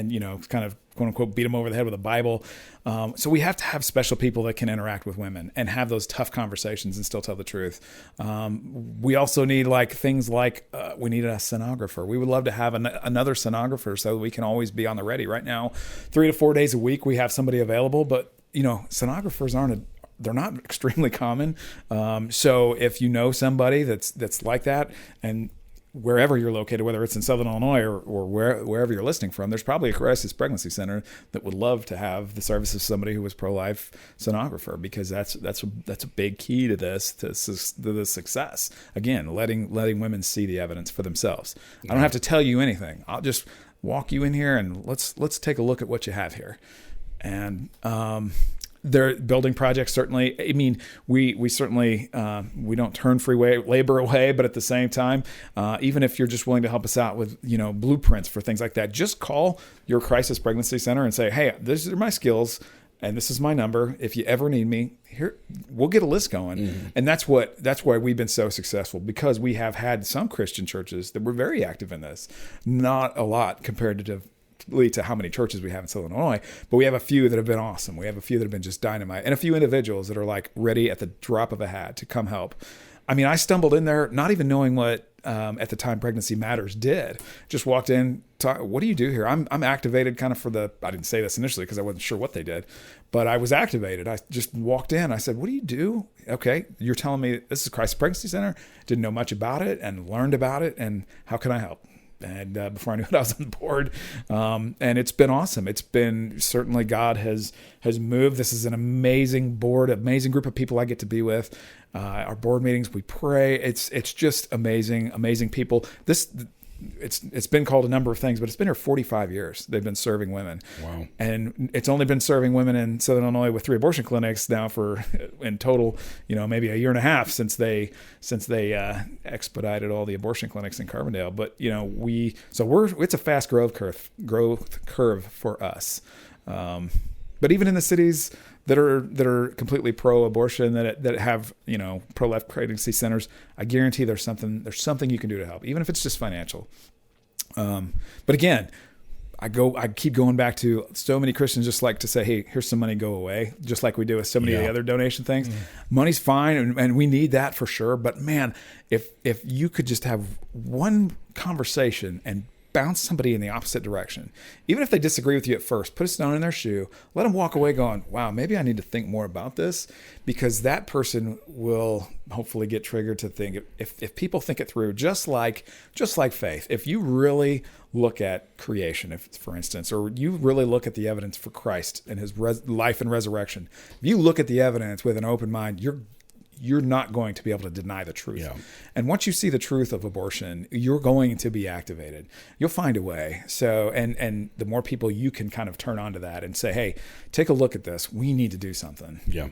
kind of, quote unquote, beat them over the head with a Bible. So we have to have special people that can interact with women and have those tough conversations and still tell the truth. We also need things like we need a sonographer. We would love to have another sonographer so that we can always be on the ready. Right now, 3 to 4 days a week, we have somebody available, but sonographers they're not extremely common. So if you know somebody that's like that, and wherever you're located, whether it's in Southern Illinois or wherever you're listening from, there's probably a crisis pregnancy center that would love to have the service of somebody who was pro-life sonographer, because that's a big key to this, to the success. Again, letting women see the evidence for themselves. I don't have to tell you anything. I'll just walk you in here and let's take a look at what you have here. And their building projects, certainly. I mean, we certainly we don't turn free labor away, but at the same time, even if you're just willing to help us out with blueprints for things like that, just call your crisis pregnancy center and say, hey, these are my skills and this is my number. If you ever need me, here, we'll get a list going. Mm-hmm. And that's why we've been so successful, because we have had some Christian churches that were very active in this. Not a lot compared to how many churches we have in Southern Illinois, but we have a few that have been awesome. We have a few that have been just dynamite, and a few individuals that are ready at the drop of a hat to come help. I mean, I stumbled in there not even knowing what at the time Pregnancy Matters did. Just walked in, what do you do here? I'm activated kind of I didn't say this initially because I wasn't sure what they did, but I was activated. I just walked in. I said, what do you do? Okay, you're telling me this is Christ Pregnancy Center. Didn't know much about it and learned about it, and how can I help? And before I knew it, I was on board. And it's been awesome. It's been, certainly God has moved. This is an amazing board, amazing group of people I get to be with. Our board meetings, we pray. It's just amazing people. It's been called a number of things, but it's been here 45 years. They've been serving women. Wow. And it's only been serving women in Southern Illinois with 3 abortion clinics now for, in total, maybe a year and a half since they expedited all the abortion clinics in Carbondale. But, it's a fast growth curve for us. But even in the cities that are completely pro-abortion, that have pro-life pregnancy centers, I guarantee there's something you can do to help, even if it's just financial. But again, I keep going back to, so many Christians just like to say, hey, here's some money, go away, just like we do with so many of the other donation things. Money's fine, and we need that for sure. But man, if you could just have one conversation and bounce somebody in the opposite direction, even if they disagree with you at first, put a stone in their shoe, let them walk away going, wow, maybe I need to think more about this, because that person will hopefully get triggered to think, if people think it through, just like faith, if you really look at creation, if for instance, or you really look at the evidence for Christ and his life and resurrection, if you look at the evidence with an open mind, you're not going to be able to deny the truth.
Yeah.
And once you see the truth of abortion, you're going to be activated. You'll find a way. So, and the more people you can kind of turn on to that and say, hey, take a look at this. We need to do something.
Yeah.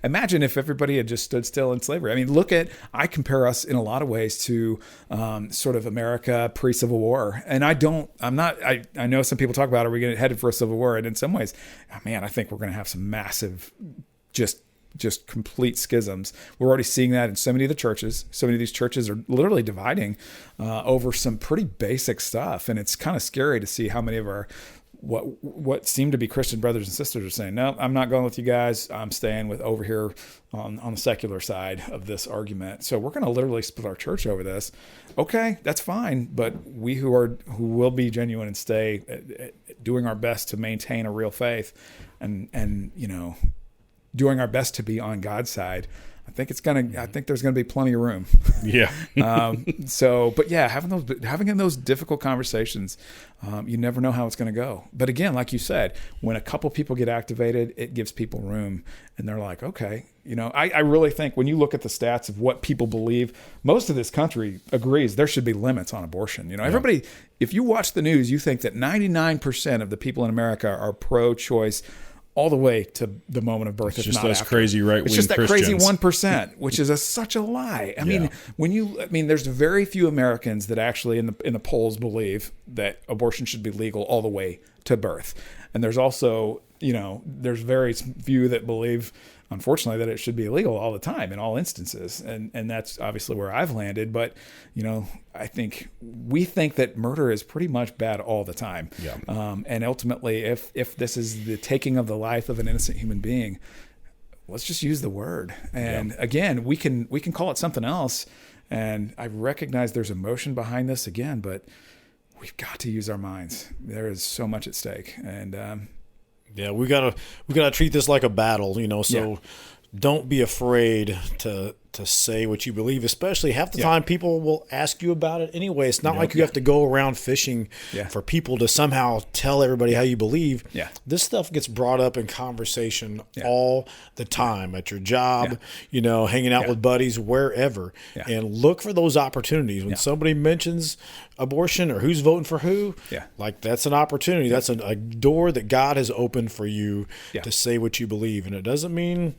Imagine if everybody had just stood still in slavery. I mean, I compare us in a lot of ways to sort of America pre-Civil War. And I know some people talk about, are we going to headed for a civil war? And in some ways, man, I think we're going to have some massive, just complete schisms. We're already seeing that in so many of the churches. So many of these churches are literally dividing over some pretty basic stuff. And it's kind of scary to see how many of our what seem to be Christian brothers and sisters are saying, no, I'm not going with you guys. I'm staying with over here on the secular side of this argument. So we're going to literally split our church over this. Okay, that's fine. But we who will be genuine and stay doing our best to maintain a real faith and doing our best to be on God's side, I think there's going to be plenty of room.
Yeah.
But yeah, having those difficult conversations, you never know how it's going to go. But again, like you said, when a couple people get activated, it gives people room, and they're like, okay, I really think when you look at the stats of what people believe, most of this country agrees there should be limits on abortion. Everybody, if you watch the news, you think that 99% of the people in America are pro-choice all the way to the moment of birth.
It's just those crazy right-wing Christians.
It's just that crazy 1%, which is such a lie. I mean, there's very few Americans that actually in the polls believe that abortion should be legal all the way to birth. And there's also, there's very few that believe, unfortunately, that it should be illegal all the time in all instances. And that's obviously where I've landed. But, we think that murder is pretty much bad all the time.
Yeah.
And ultimately, if this is the taking of the life of an innocent human being, let's just use the word. And again, we can call it something else. And I recognize there's emotion behind this again, but we've got to use our minds. There is so much at stake. And,
we gotta treat this like a battle, So don't be afraid to say what you believe. Especially half the time, people will ask you about it anyway. It's not like you have to go around fishing for people to somehow tell everybody how you believe.
Yeah.
This stuff gets brought up in conversation all the time at your job. Hanging out with buddies, wherever, and look for those opportunities when somebody mentions abortion or who's voting for who. Like that's an opportunity. That's a door that God has opened for you to say what you believe, and it doesn't mean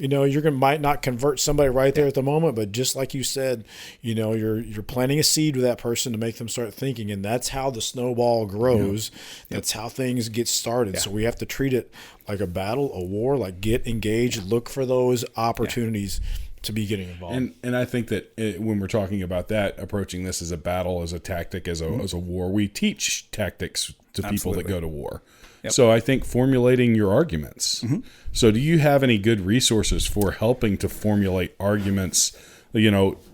you might not convert somebody right there at the moment, but just like you said, you're planting a seed with that person to make them start thinking, and that's how the snowball grows. That's how things get started. So we have to treat it like a battle, a war. Like get engaged, look for those opportunities to be getting involved.
And I think that when we're talking about that, approaching this as a battle, as a tactic, as a war, we teach tactics to people that go to war.
Yep.
So I think formulating your arguments. Mm-hmm. So do you have any good resources for helping to formulate arguments,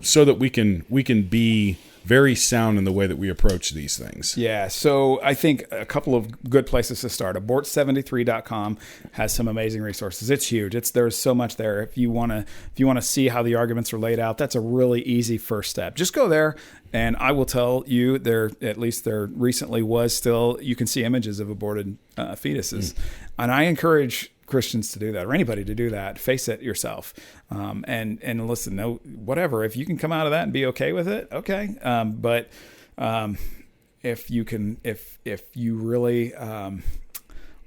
so that we can be very sound in the way that we approach these things?
Yeah. So I think a couple of good places to start. Abort73.com has some amazing resources. It's huge. There's so much there. If you want to see how the arguments are laid out, that's a really easy first step. Just go there. And I will tell you, there recently was still, you can see images of aborted fetuses. And I encourage Christians to do that, or anybody to do that. Face it yourself. And listen, no, whatever. If you can come out of that and be okay with it, okay. But if you really are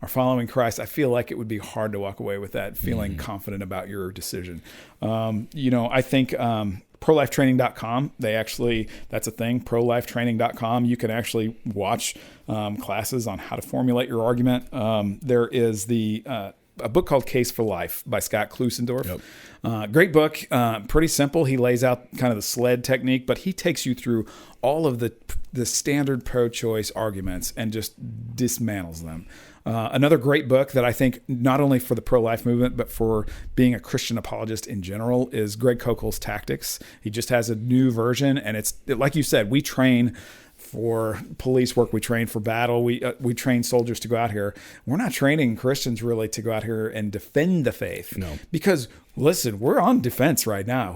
following Christ, I feel like it would be hard to walk away with that feeling confident about your decision. I think prolifetraining.com, that's a thing, prolifetraining.com. You can actually watch classes on how to formulate your argument. There is a book called Case for Life by Scott Klusendorf. Yep. Great book, pretty simple. He lays out kind of the SLED technique, but he takes you through all of the standard pro-choice arguments and just dismantles them. Another great book that I think not only for the pro-life movement, but for being a Christian apologist in general is Greg Koukle's Tactics. He just has a new version, and it's like you said, we train for police work. We train for battle. We train soldiers to go out here. We're not training Christians really to go out here and defend the faith.
No.
Because listen, we're on defense right now.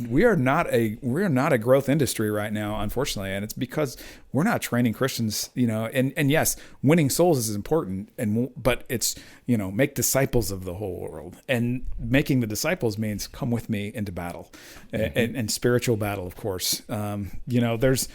We are not a growth industry right now, unfortunately, and it's because we're not training Christians. And yes, winning souls is important, but it's make disciples of the whole world, and making the disciples means come with me into battle, and spiritual battle, of course. There's.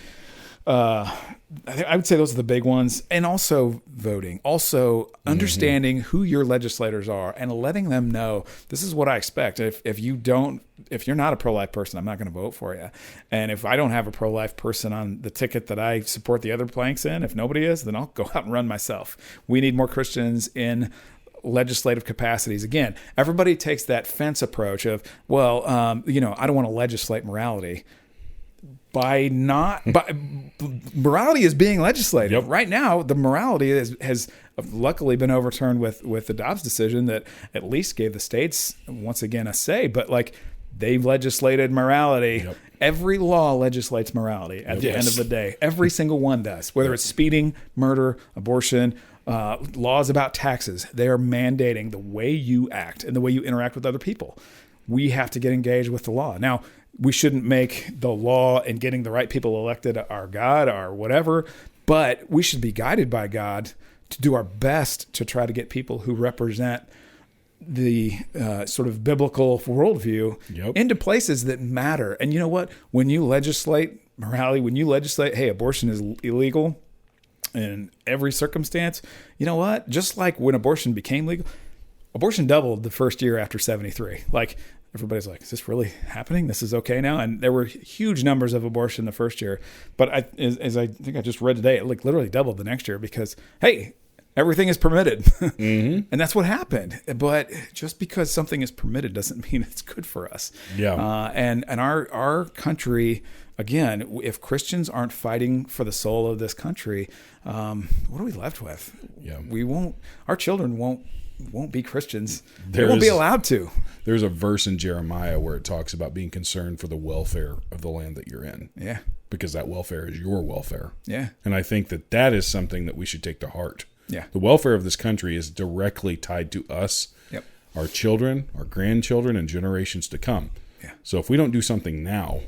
I would say those are the big ones, and also voting, also understanding who your legislators are and letting them know this is what I expect. If you're not a pro-life person, I'm not going to vote for you. And if I don't have a pro-life person on the ticket that I support the other planks in, if nobody is, then I'll go out and run myself. We need more Christians in legislative capacities. Again, everybody takes that fence approach of, I don't want to legislate morality. Morality is being legislated.
Yep.
Right now, the morality has luckily been overturned with the Dobbs decision that at least gave the states once again a say. But they've legislated morality.
Yep.
Every law legislates morality at the end of the day. Every single one does. Whether it's speeding, murder, abortion, laws about taxes, they are mandating the way you act and the way you interact with other people. We have to get engaged with the law. Now, we shouldn't make the law and getting the right people elected our God or whatever, but we should be guided by God to do our best to try to get people who represent the sort of biblical worldview into places that matter. And you know what? When you legislate morality, when you legislate, hey, abortion is illegal in every circumstance, you know what? Just like when abortion became legal, abortion doubled the first year after 73. Everybody's like, is this really happening? This is okay now? And there were huge numbers of abortion the first year. But as I think I just read today, it literally doubled the next year because, hey, everything is permitted. And that's what happened. But just because something is permitted doesn't mean it's good for us.
Yeah.
And our country, again, if Christians aren't fighting for the soul of this country, what are we left with?
Yeah.
Our children won't be Christians. They won't be allowed to.
There's a verse in Jeremiah where it talks about being concerned for the welfare of the land that you're in.
Yeah.
Because that welfare is your welfare.
Yeah.
And I think that is something that we should take to heart.
Yeah.
The welfare of this country is directly tied to us, our children, our grandchildren, and generations to come.
Yeah.
So if we don't do something now,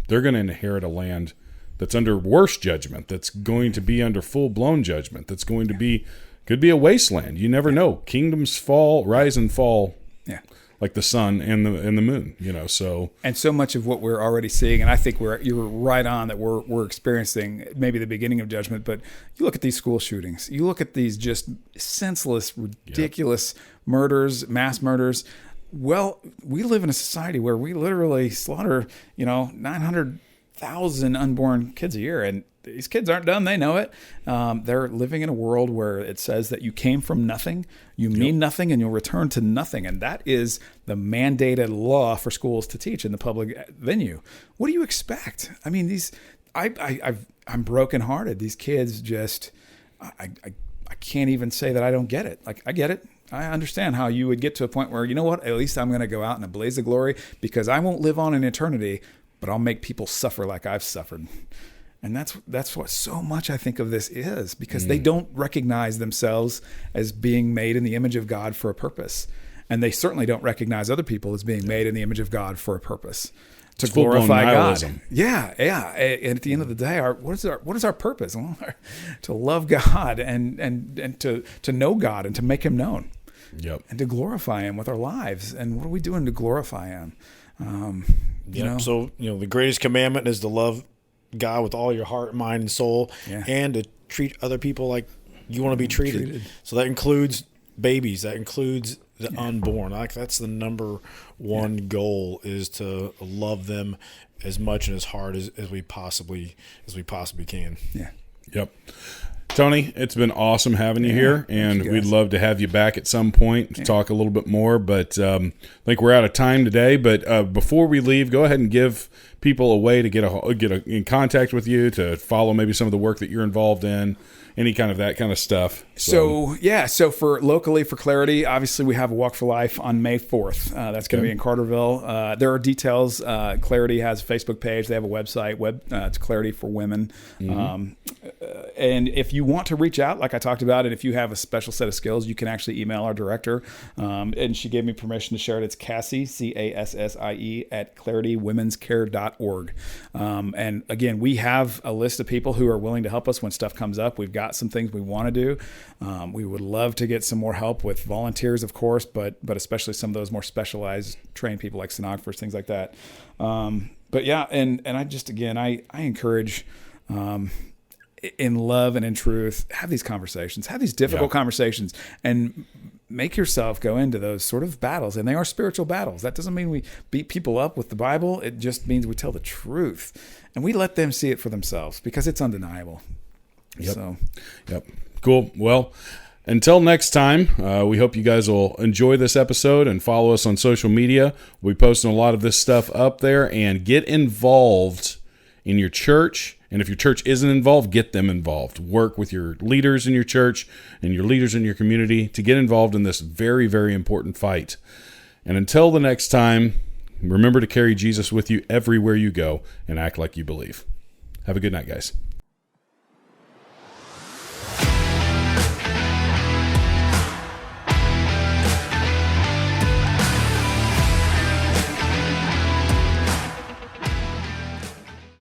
they're going to inherit a land that's under worse judgment, that's going to be under full-blown judgment, that's going to be, could be a wasteland. You never know. Kingdoms rise and fall.
Yeah.
Like the sun and the moon, so.
And so much of what we're already seeing, and I think you're right on that we're experiencing maybe the beginning of judgment, but you look at these school shootings, you look at these just senseless, ridiculous murders, mass murders. Well, we live in a society where we literally slaughter, 900,000 unborn kids a year, and these kids aren't done. They know it. They're living in a world where it says that you came from nothing, you mean nothing, and you'll return to nothing. And that is the mandated law for schools to teach in the public venue. What do you expect? I mean, I'm brokenhearted. These kids just, I can't even say that I don't get it. I get it. I understand how you would get to a point where, you know what, at least I'm going to go out in a blaze of glory because I won't live on in eternity, but I'll make people suffer like I've suffered. And that's what so much I think of this is, because they don't recognize themselves as being made in the image of God for a purpose. And they certainly don't recognize other people as being made in the image of God for a purpose. To glorify God. Yeah. And at the end of the day, what is our purpose? Well, to love God and to know God and to make him known.
Yep.
And to glorify him with our lives. And what are we doing to glorify him?
So, the greatest commandment is to love God with all your heart, mind, and soul, and to treat other people like you want to be treated. So that includes babies. That includes the unborn. That's the number one goal, is to love them as much and as hard as we possibly can.
Yeah.
Yep. Tony, it's been awesome having you here, and we'd love to have you back at some point to talk a little bit more. But I think we're out of time today. But before we leave, go ahead and give people a way to get in contact with you, to follow maybe some of the work that you're involved in, any kind of that kind of stuff.
So for locally, for Clarity, obviously we have a Walk for Life on May 4th. That's going to be in Carterville. There are details. Clarity has a Facebook page. They have a website. It's Clarity for Women. Mm-hmm. And if you want to reach out, like I talked about, and if you have a special set of skills, you can actually email our director. And she gave me permission to share it. It's Cassie, Cassie, at claritywomenscare.org. And again, we have a list of people who are willing to help us when stuff comes up. We've got some things we want to do. We would love to get some more help with volunteers, of course, but especially some of those more specialized trained people like sonographers, things like that. But yeah, and I just, again, I encourage, in love and in truth, have these conversations, have these difficult conversations, and make yourself go into those sort of battles. And they are spiritual battles. That doesn't mean we beat people up with the Bible. It just means we tell the truth and we let them see it for themselves, because it's undeniable.
Yep. Cool. Well, until next time, we hope you guys will enjoy this episode and follow us on social media. We'll be posting a lot of this stuff up there, and get involved in your church. And if your church isn't involved, get them involved. Work with your leaders in your church and your leaders in your community to get involved in this very, very important fight. And until the next time, remember to carry Jesus with you everywhere you go and act like you believe. Have a good night, guys.